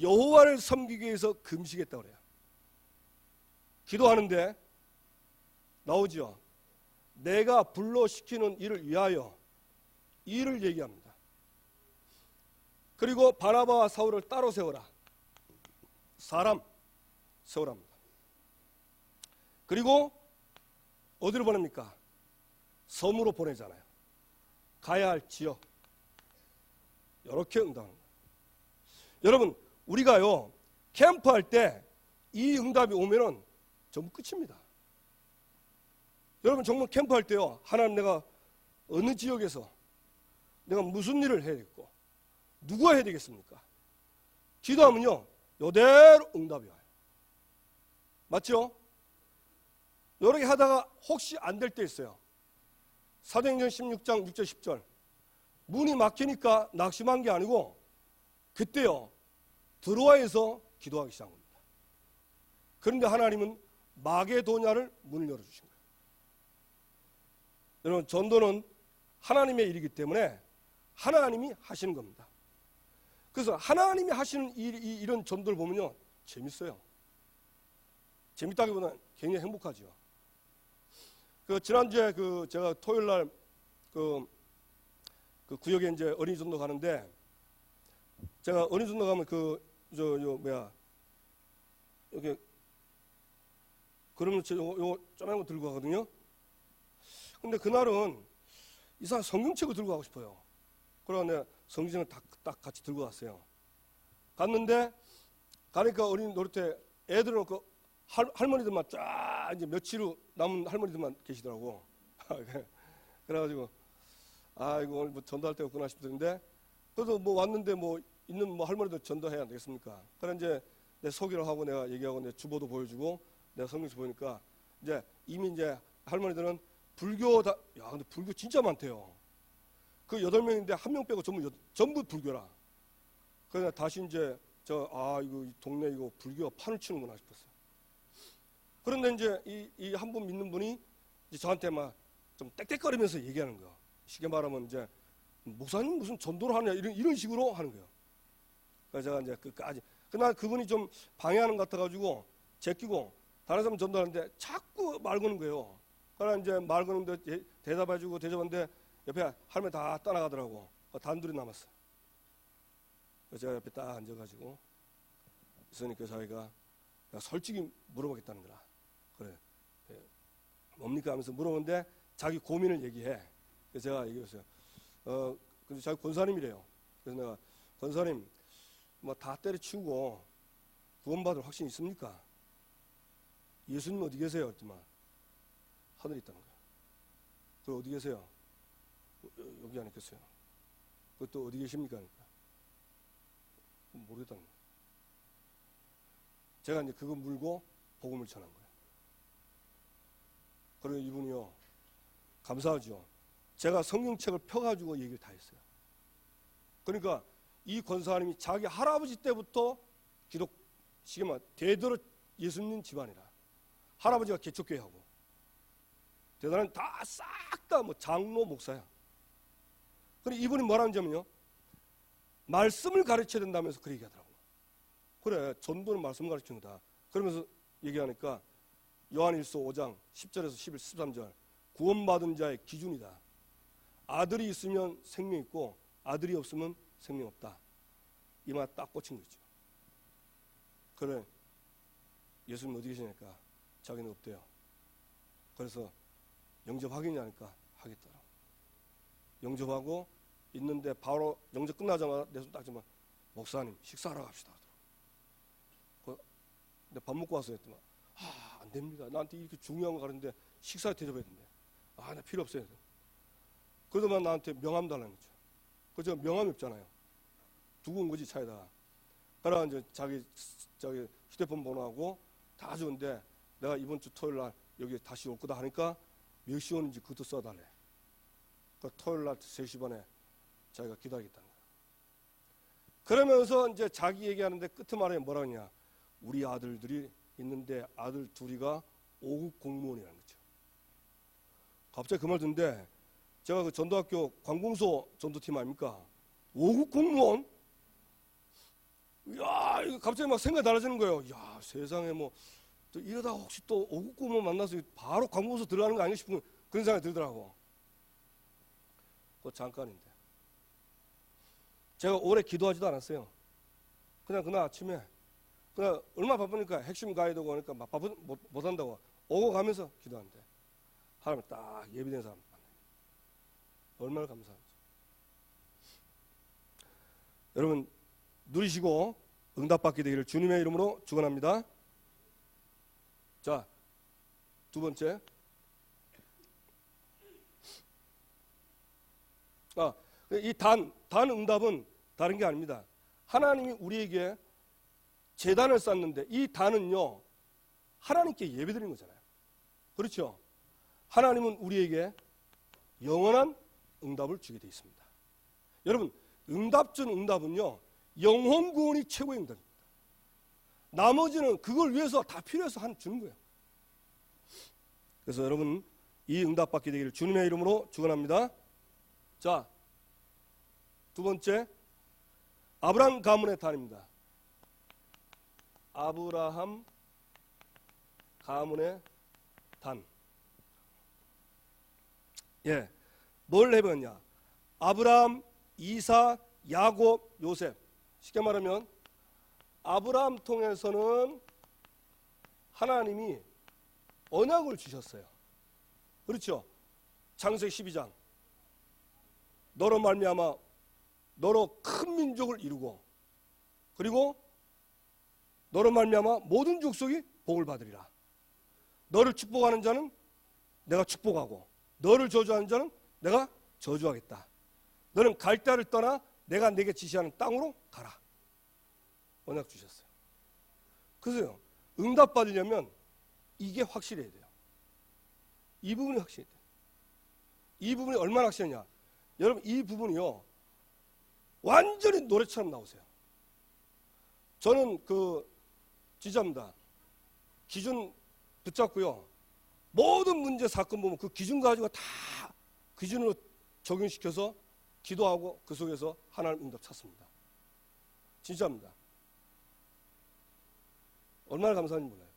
여호와를 섬기기 위해서 금식했다고 그래요. 기도하는데 나오죠. 내가 불러시키는 일을 위하여 이 일을 얘기합니다. 그리고 바나바와 사울을 따로 세워라. 사람 세우랍니다. 그리고 어디로 보냅니까? 섬으로 보내잖아요. 가야 할 지역. 이렇게 응답합니다. 여러분, 우리가요 캠프할 때 이 응답이 오면은 전부 끝입니다. 여러분, 정말 캠프할 때요, 하나님 내가 어느 지역에서 내가 무슨 일을 해야겠고 누가 해야 되겠습니까? 기도하면요 이대로 응답이 와요. 맞죠? 이렇게 하다가 혹시 안 될 때 있어요. 사도행전 16장 6절 10절. 문이 막히니까 낙심한 게 아니고 그때요 드로아에서 기도하기 시작한 겁니다. 그런데 하나님은 마게도냐를 문을 열어주신 거예요. 여러분, 전도는 하나님의 일이기 때문에 하나님이 하시는 겁니다. 그래서 하나님이 하시는 이런 전도를 보면요 재밌어요. 재밌다기보다는 굉장히 행복하죠. 그 지난주에 제가 토요일 날 그 구역에 이제 어린이 전도 가는데, 제가 어린이 전도 가면 여기 그러면 요거 조그만 거 들고 가거든요. 근데 그날은 이상한 성경책을 들고 가고 싶어요. 그래서 내가 성경을 딱 같이 들고 갔어요. 갔는데 가니까 어린이 놀이터에 애들은 그 할머니들만 쫙 이제 며칠 후 남은 할머니들만 계시더라고. 그래가지고 이거 오늘 뭐 전도할 데 없구나 싶었는데, 그래도 뭐 왔는데 뭐 있는 뭐 할머니들 전도해야 안 되겠습니까? 그래 이제 내 소개를 하고 내가 얘기하고 내 주보도 보여주고 내가 성경서 보니까 이제 이미 이제 할머니들은 불교다. 야, 근데 불교 진짜 많대요. 그 8명인데 1명 빼고 전부 불교라. 그래서 다시 이제 이거 이 동네 이거 불교가 판을 치는구나 싶었어요. 그런데 이제 이 한 분 믿는 분이 이제 저한테 막 좀 떽떽거리면서 얘기하는 거. 쉽게 말하면 이제 목사님 무슨 전도를 하냐 이런 식으로 하는 거예요. 그래서 제가 이제 끝까지 그날 그분이 좀 방해하는 것 같아가지고 제끼고 다른 사람 전도하는데 자꾸 말 거는 거예요. 그러나 이제 말 거는데 대답해주고 대접하는데 옆에 할머니 다 떠나가더라고. 단둘이 남았어. 그래서 제가 옆에 딱 앉아가지고 이선희 교사가 솔직히 물어보겠다는 거라. 그래, 뭡니까 하면서 물어보는데 자기 고민을 얘기해. 그래서 제가 얘기했어요. 근데 자기 권사님이래요. 그래서 내가 권사님 뭐 다 때려치우고 구원받을 확신 있습니까? 예수님 어디 계세요? 했더만 하늘에 있다는 거야. 그럼 어디 계세요? 여기 안에 계세요. 그것도 어디 계십니까? 그러니까 모르겠다는 거야. 제가 이제 그거 물고 복음을 전한 거예요. 그리고 이분이요 감사하죠. 제가 성경책을 펴가지고 얘기를 다 했어요. 그러니까 이 권사님이 자기 할아버지 때부터 기독 시기만 대대로 예수님 집안이라 할아버지가 개척교회하고 대단한 다 싹 다 뭐 장로 목사야. 그래 이분이 뭐라는냐면요 말씀을 가르쳐야 된다면서 그 얘기하더라고. 그래 전도는 말씀 가르치는 거다. 그러면서 얘기하니까 요한일서 5장 10절에서 11, 13절 구원받은 자의 기준이다. 아들이 있으면 생명 있고 아들이 없으면 생명 없다. 이 말 딱 꽂힌 거죠. 그래 예수님 어디 계시니까 자기는 없대요. 그래서 영접 하겠냐니까 하겠더라. 영접하고 있는데 바로 영접 끝나자마자 내 손 딱 잡으면 목사님 식사하러 갑시다 하더라고. 근데 밥 먹고 와서 했더만 안 됩니다. 나한테 이렇게 중요한 거 가는데 식사 대접해야 된대. 나 필요 없어요. 그러더만 나한테 명함 달라는 거죠. 그래서 제가 명함이 없잖아요. 두고 온 거지 차에다가. 그러나 이제 자기 휴대폰 번호하고 다 주는데 내가 이번 주 토요일 날 여기 다시 올 거다 하니까 몇 시 오는지 그것도 써달래. 그 토요일 날 3시 반에 자기가 기다리겠다는 거야. 그러면서 이제 자기 얘기하는데 끝에 말에 뭐라 하냐. 우리 아들들이 있는데 아들 둘이가 5급 공무원이라는 거죠. 갑자기 그 말 듣는데 제가 그 전도학교 관공서 전도팀 아닙니까? 5급 공무원? 이야, 이거 갑자기 막 생각이 달라지는 거예요. 야, 세상에 뭐 또 이러다 혹시 또 5급 공무원 만나서 바로 관공서 들어가는 거 아닌가 싶은 그런 생각이 들더라고. 그거 잠깐인데. 제가 오래 기도하지도 않았어요. 그냥 그날 아침에 그냥 얼마 바쁘니까 핵심 가이드고 하니까 막 바쁘 못 한다고 오고 가면서 기도하는데 하나님 딱 예비된 사람 만나요. 얼마나 감사한지. 여러분 누리시고 응답받게 되기를 주님의 이름으로 축원합니다. 자, 두 번째. 이 단 응답은 다른 게 아닙니다. 하나님이 우리에게 제단을 쌓는데 이 단은요 하나님께 예배드리는 거잖아요. 그렇죠? 하나님은 우리에게 영원한 응답을 주게 되어 있습니다. 여러분 응답 준 응답은요 영혼 구원이 최고의 응답입니다. 나머지는 그걸 위해서 다 필요해서 주는 거예요. 그래서 여러분 이 응답 받게 되기를 주님의 이름으로 축원합니다. 자, 두 번째 아브라함 가문의 단입니다. 아브라함 가문의 단. 예, 뭘 해봤냐? 아브라함, 이사, 야곱, 요셉. 쉽게 말하면 아브라함 통해서는 하나님이 언약을 주셨어요. 그렇죠? 창세기 12장. 너로 말미암아 너로 큰 민족을 이루고 그리고 너로 말미암아 모든 족속이 복을 받으리라. 너를 축복하는 자는 내가 축복하고 너를 저주하는 자는 내가 저주하겠다. 너는 갈대아를 떠나 내가 내게 지시하는 땅으로 가라. 언약 주셨어요. 그래서요 응답 받으려면 이게 확실해야 돼요. 이 부분이 확실해야 돼요. 이 부분이 얼마나 확실하냐. 여러분 이 부분이요 완전히 노래처럼 나오세요. 저는 지자입니다. 기준 붙잡고요 모든 문제 사건 보면 그 기준 가지고 다 기준으로 적용시켜서 기도하고 그 속에서 하나님 응답 찾습니다. 진짜입니다. 얼마나 감사한지 몰라요.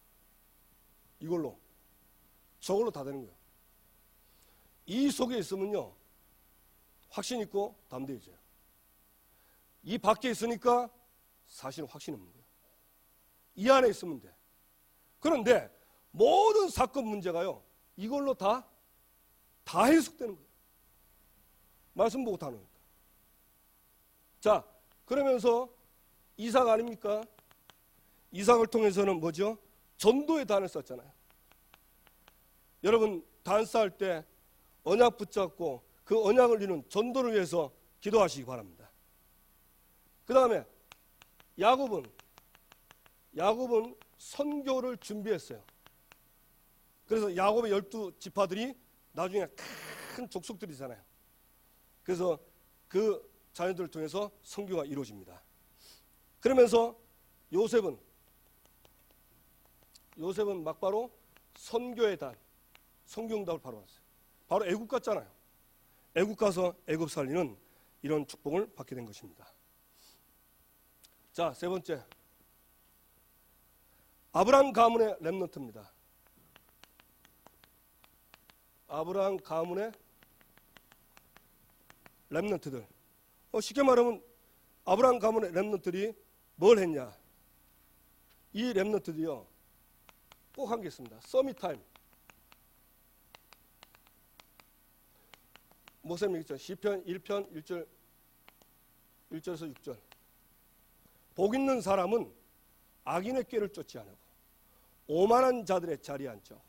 이걸로 저걸로 다 되는 거예요. 이 속에 있으면요 확신 있고 담대해져요. 이 밖에 있으니까 사실은 확신 없는 거예요. 이 안에 있으면 돼. 그런데 모든 사건 문제가요 이걸로 다 해석되는 거예요. 말씀 보고 다 나오니까. 자, 그러면서 이삭 아닙니까? 이삭을 통해서는 뭐죠? 전도의 단을 썼잖아요. 여러분 단 쌓을 때 언약 붙잡고 그 언약을 이루는 전도를 위해서 기도하시기 바랍니다. 그 다음에 야곱은 선교를 준비했어요. 그래서 야곱의 12지파들이 나중에 큰 족속들이잖아요. 그래서 그 자녀들을 통해서 선교가 이루어집니다. 그러면서 요셉은 막바로 선교의 단, 선교응답을 바로 왔어요. 바로 애국 갔잖아요. 애국 가서 애굽 살리는 이런 축복을 받게 된 것입니다. 자, 세 번째, 아브라함 가문의 렘넌트입니다. 아브라함 가문의 렘넌트들. 쉽게 말하면 아브라함 가문의 렘넌트들이 뭘 했냐? 이 렘넌트들이요 꼭 한 게 있습니다. 서밋타임. 목사님 얘기했죠. 시편 1편 1절에서 6절. 복 있는 사람은 악인의 꾀를 쫓지 않고 오만한 자들의 자리에 앉죠.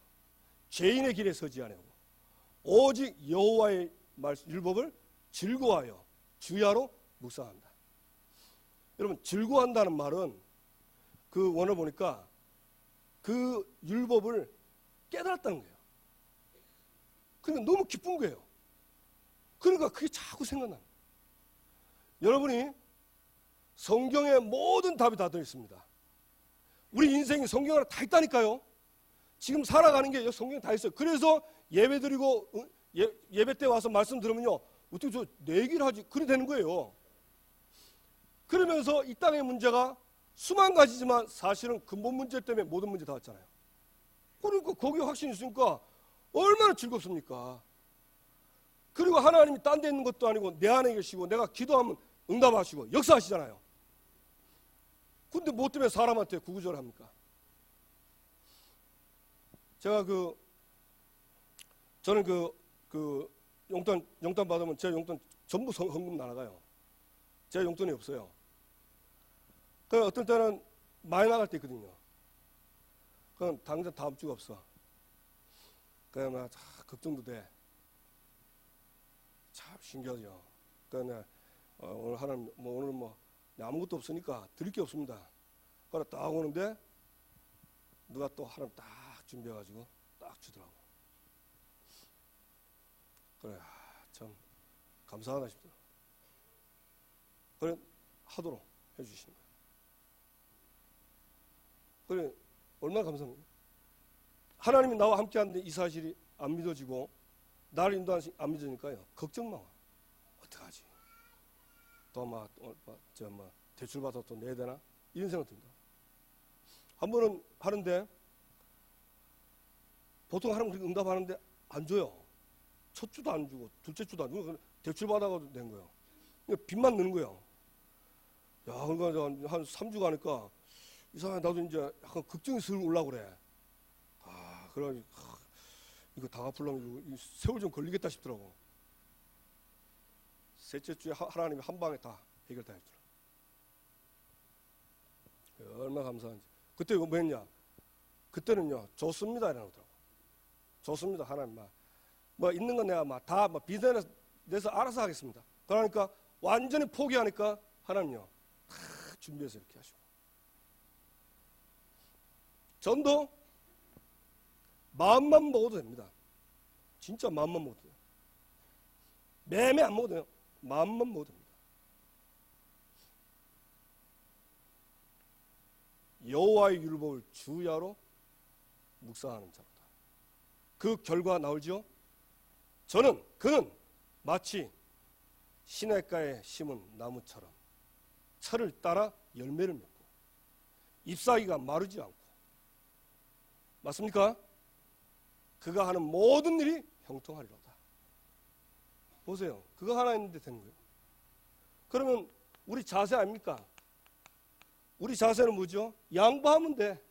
죄인의 길에 서지 않고 오직 여호와의 율법을 즐거워하여 주야로 묵상한다. 여러분 즐거워한다는 말은 그 원어 보니까 그 율법을 깨달았다는 거예요. 그러니까 너무 기쁜 거예요. 그러니까 그게 자꾸 생각나는 거예요. 여러분이 성경의 모든 답이 다 들어있습니다. 우리 인생이 성경 안에 다 있다니까요. 지금 살아가는 게 성경에 다 있어요. 그래서 예배 드리고 예배 때 와서 말씀 들으면요 어떻게 저 내 얘기를 하지? 그래 되는 거예요. 그러면서 이 땅의 문제가 수만 가지지만 사실은 근본 문제 때문에 모든 문제 다 왔잖아요. 그러니까 거기에 확신이 있으니까 얼마나 즐겁습니까? 그리고 하나님이 딴 데 있는 것도 아니고 내 안에 계시고 내가 기도하면 응답하시고 역사하시잖아요. 근데 뭐 때문에 사람한테 구구절을 합니까? 제가 저는 용돈 받으면 제 용돈 전부 헌금 날아가요. 제 용돈이 없어요. 그 어떤 때는 많이 나갈 때 있거든요. 그럼 당장 다음 주가 없어. 그래 막 걱정도 돼. 참 신기하죠. 그러니까 오늘 하나님 오늘 아무것도 없으니까 드릴 게 없습니다. 그래 딱 오는데 누가 또 하나님 딱 준비해가지고 딱 주더라고. 그래 참 감사하다 싶더라. 그래 하도록 해주시는 거예요. 그래 얼마나 감사합니까? 하나님이 나와 함께하는데 이 사실이 안 믿어지고 나를 인도하는 안 믿어지니까요 걱정 마. 어떡하지? 또 대출 받아 또 내야 되나? 이런 생각 듭니다. 한 번은 하는데 보통 하나님 그렇게 응답하는데 안 줘요. 첫 주도 안 주고 둘째 주도 안 주고 대출 받아가지고 된 거예요. 빚만 느는 거예요. 야, 그러니까 한 3주 가니까 이상하게 나도 이제 약간 걱정이 슬 올라고 그래. 그러니 이거 다 갚으려면 세월 좀 걸리겠다 싶더라고. 셋째 주에 하나님이 한 방에 다 해결 다 해주더라고. 얼마나 감사한지. 그때 뭐 했냐? 그때는요 좋습니다 이러더라고. 좋습니다 하나님 뭐 있는 건 내가 다 비전에서 내서 알아서 하겠습니다. 그러니까 완전히 포기하니까 하나님요 다 준비해서 이렇게 하시고. 전도 마음만 먹어도 됩니다. 진짜 마음만 먹어도 돼요. 매매 안 먹어도 돼요. 마음만 먹어도 됩니다. 여호와의 율법을 주야로 묵상하는 자로다. 그 결과 나오죠. 그는 마치 시냇가에 심은 나무처럼 철을 따라 열매를 맺고 잎사귀가 마르지 않고, 맞습니까? 그가 하는 모든 일이 형통하리로다. 보세요. 그거 하나 있는데 되는 거예요. 그러면 우리 자세 아닙니까? 우리 자세는 뭐죠? 양보하면 돼.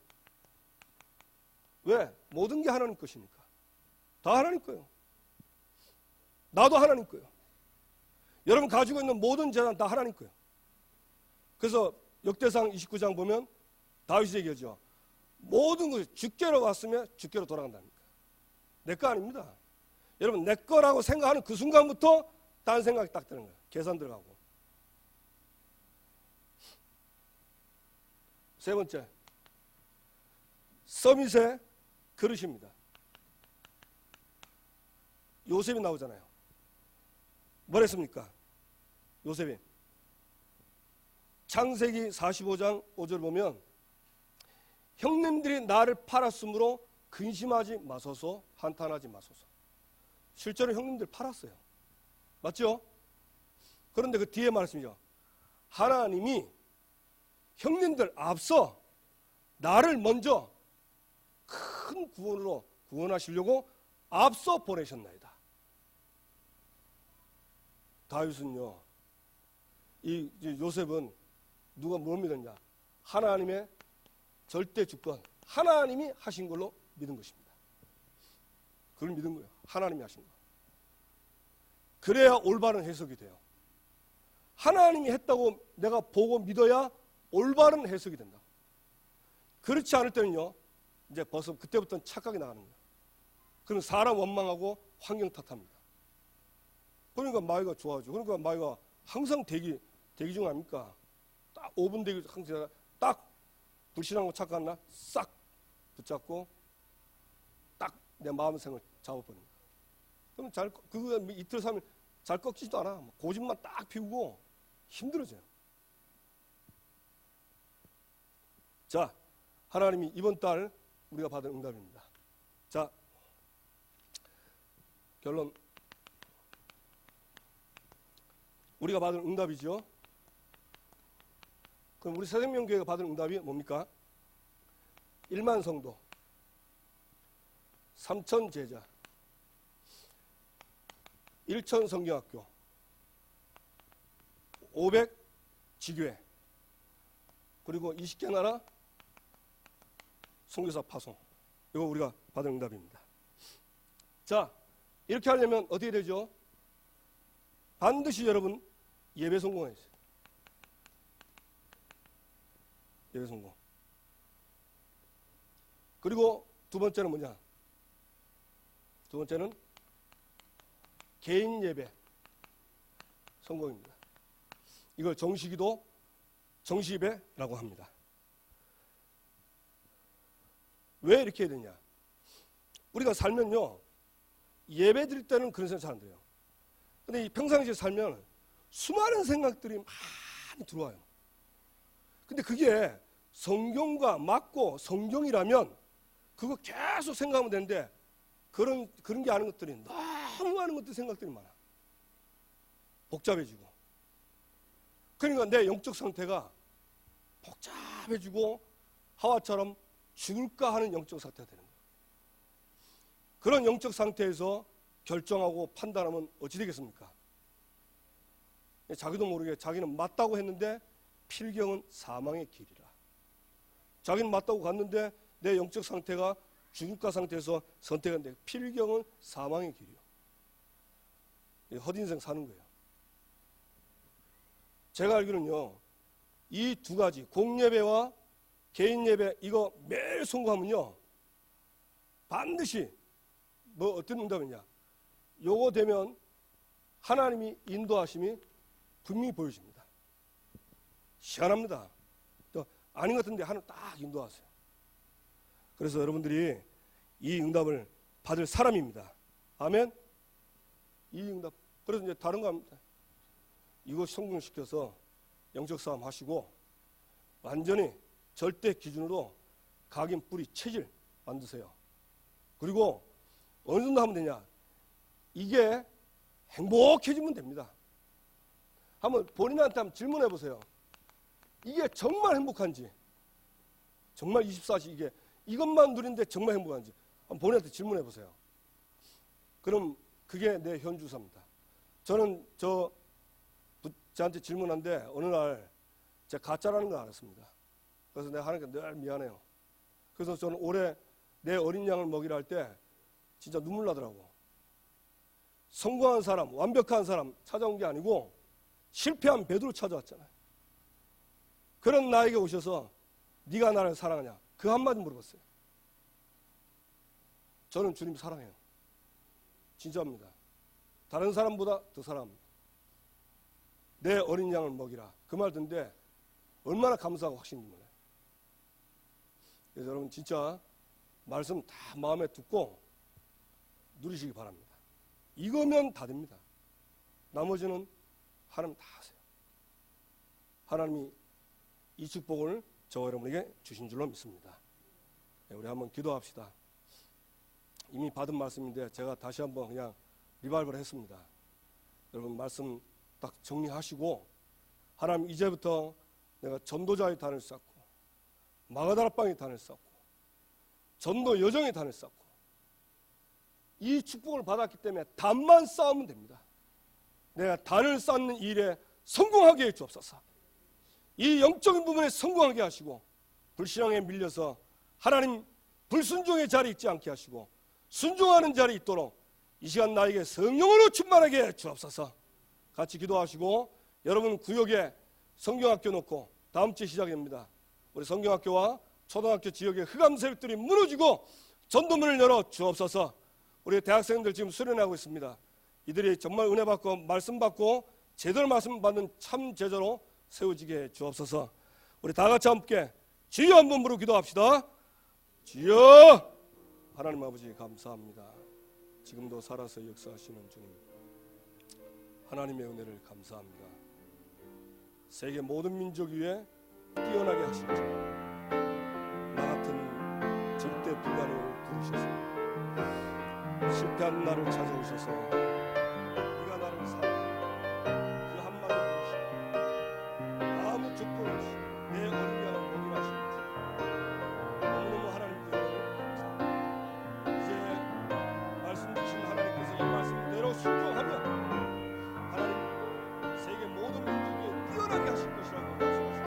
왜? 모든 게 하나님 것이니까. 다 하나님 거예요. 나도 하나님 거예요. 여러분 가지고 있는 모든 재산 다 하나님 거예요. 그래서 역대상 29장 보면 다윗이 얘기하죠. 모든 것이 주께로 왔으면 주께로 돌아간다니까. 내 거 아닙니다. 여러분 내 거라고 생각하는 그 순간부터 다른 생각이 딱 드는 거예요. 계산 들어가고. 세 번째, 서밋의 그릇입니다. 요셉이 나오잖아요. 뭐랬습니까? 요셉이 창세기 45장 5절 보면 형님들이 나를 팔았으므로 근심하지 마소서, 한탄하지 마소서. 실제로 형님들 팔았어요. 맞죠? 그런데 그 뒤에 말씀이죠. 하나님이 형님들 앞서 나를 먼저 큰 구원으로 구원하시려고 앞서 보내셨나이다. 다윗은요, 이 요셉은 누가 뭘 믿었냐? 하나님의 절대 주권, 하나님이 하신 걸로 믿은 것입니다. 그걸 믿은 거예요. 하나님이 하신 거. 그래야 올바른 해석이 돼요. 하나님이 했다고 내가 보고 믿어야 올바른 해석이 된다. 그렇지 않을 때는요, 이제 벌써 그때부터는 착각이 나가는 거예요. 그럼 사람 원망하고 환경 탓합니다. 그러니까 마이가 좋아하죠. 그러니까 마이가 항상 대기 중 아닙니까? 딱 5분 대기 항상 딱 불신하고 착각한 날 싹 붙잡고 딱 내 마음생을 잡아버립니다. 그럼 그거 이틀 3일 잘 꺾지도 않아. 고집만 딱 피우고 힘들어져요. 자, 하나님이 이번 달 우리가 받은 응답입니다. 자, 결론. 우리가 받은 응답이죠. 그럼 우리 새생명교회가 받은 응답이 뭡니까? 1만 성도, 3천 제자, 1천 성경학교, 500 지교회, 그리고 20개 나라 선교사 파송. 이거 우리가 받은 응답입니다. 자, 이렇게 하려면 어떻게 되죠? 반드시 여러분 예배 성공해야 돼요. 예배 성공. 그리고 두 번째는 뭐냐? 두 번째는 개인 예배 성공입니다. 이걸 정시기도, 정시예배라고 합니다. 왜 이렇게 해야 되냐? 우리가 살면요, 예배 드릴 때는 그런 생각 잘 안 들어요. 근데 이 평상시에 살면 수많은 생각들이 많이 들어와요. 근데 그게 성경과 맞고 성경이라면 그거 계속 생각하면 되는데 그런 게 아닌 것들이 너무 많은 것들 생각들이 많아. 복잡해지고. 그러니까 내 영적 상태가 복잡해지고 하와처럼 죽을까 하는 영적 상태가 되는 거예요. 그런 영적 상태에서 결정하고 판단하면 어찌 되겠습니까? 자기도 모르게 자기는 맞다고 했는데 필경은 사망의 길이라. 자기는 맞다고 갔는데 내 영적 상태가 죽을까 상태에서 선택한데 필경은 사망의 길이요. 헛인생 사는 거예요. 제가 알기로는요, 이 두 가지 공예배와 개인 예배 이거 매일 성공하면요 반드시 뭐 어떤 응답이냐, 요거 되면 하나님이 인도하심이 분명히 보여집니다. 시원합니다. 또 아닌 것 같은데 하나님 딱 인도하세요. 그래서 여러분들이 이 응답을 받을 사람입니다. 아멘. 이 응답. 그래서 이제 다른 거 합니다. 이거 성공시켜서 영적 싸움 하시고 완전히 절대 기준으로 각인 뿌리 체질 만드세요. 그리고 어느 정도 하면 되냐? 이게 행복해지면 됩니다. 한번 본인한테 한번 질문해 보세요. 이게 정말 행복한지, 정말 24시 이것만 누리는데 정말 행복한지 한번 본인한테 질문해 보세요. 그럼 그게 내 현주사입니다. 저는 저한테 질문한데 어느 날 제가 가짜라는 걸 알았습니다. 그래서 내가 하나님께 늘 미안해요. 그래서 저는 올해 내 어린 양을 먹이라 할 때 진짜 눈물 나더라고. 성공한 사람, 완벽한 사람 찾아온 게 아니고 실패한 베드로 찾아왔잖아요. 그런 나에게 오셔서 네가 나를 사랑하냐? 그 한마디 물어봤어요. 저는 주님 사랑해요. 진짜입니다. 다른 사람보다 더 사랑합니다. 내 어린 양을 먹이라. 그 말 듣는데 얼마나 감사하고 확신이 몰라요. 그래서 여러분 진짜 말씀 다 마음에 듣고 누리시기 바랍니다. 이거면 다 됩니다. 나머지는 하나님 다 하세요. 하나님이 이 축복을 저와 여러분에게 주신 줄로 믿습니다. 네, 우리 한번 기도합시다. 이미 받은 말씀인데 제가 다시 한번 그냥 리바이벌 했습니다. 여러분 말씀 딱 정리하시고 하나님 이제부터 내가 전도자의 단을 쌓고 마가다락방의 단을 쌓고 전도 여정의 단을 쌓고 이 축복을 받았기 때문에 단만 쌓으면 됩니다. 내가 단을 쌓는 일에 성공하게 해 주옵소서. 이 영적인 부분에 성공하게 하시고 불신앙에 밀려서 하나님 불순종의 자리에 있지 않게 하시고 순종하는 자리에 있도록 이 시간 나에게 성령으로 충만하게 해 주옵소서. 같이 기도하시고 여러분 구역에 성경학교 놓고 다음 주에 시작됩니다. 우리 성경학교와 초등학교 지역의 흑암세력들이 무너지고 전도문을 열어 주옵소서. 우리 대학생들 지금 수련하고 있습니다. 이들이 정말 은혜 받고 말씀 받고 제대로 말씀 받는 참 제자로 세워지게 해 주옵소서. 우리 다 같이 함께 주여 한번 부르고 기도합시다. 주여. 하나님 아버지 감사합니다. 지금도 살아서 역사하시는 주님, 하나님의 은혜를 감사합니다. 세계 모든 민족 위에 뛰어나게 하신 주, 나 같은 절대 불가능을 부르셔서 실패한 나를 찾아오셔서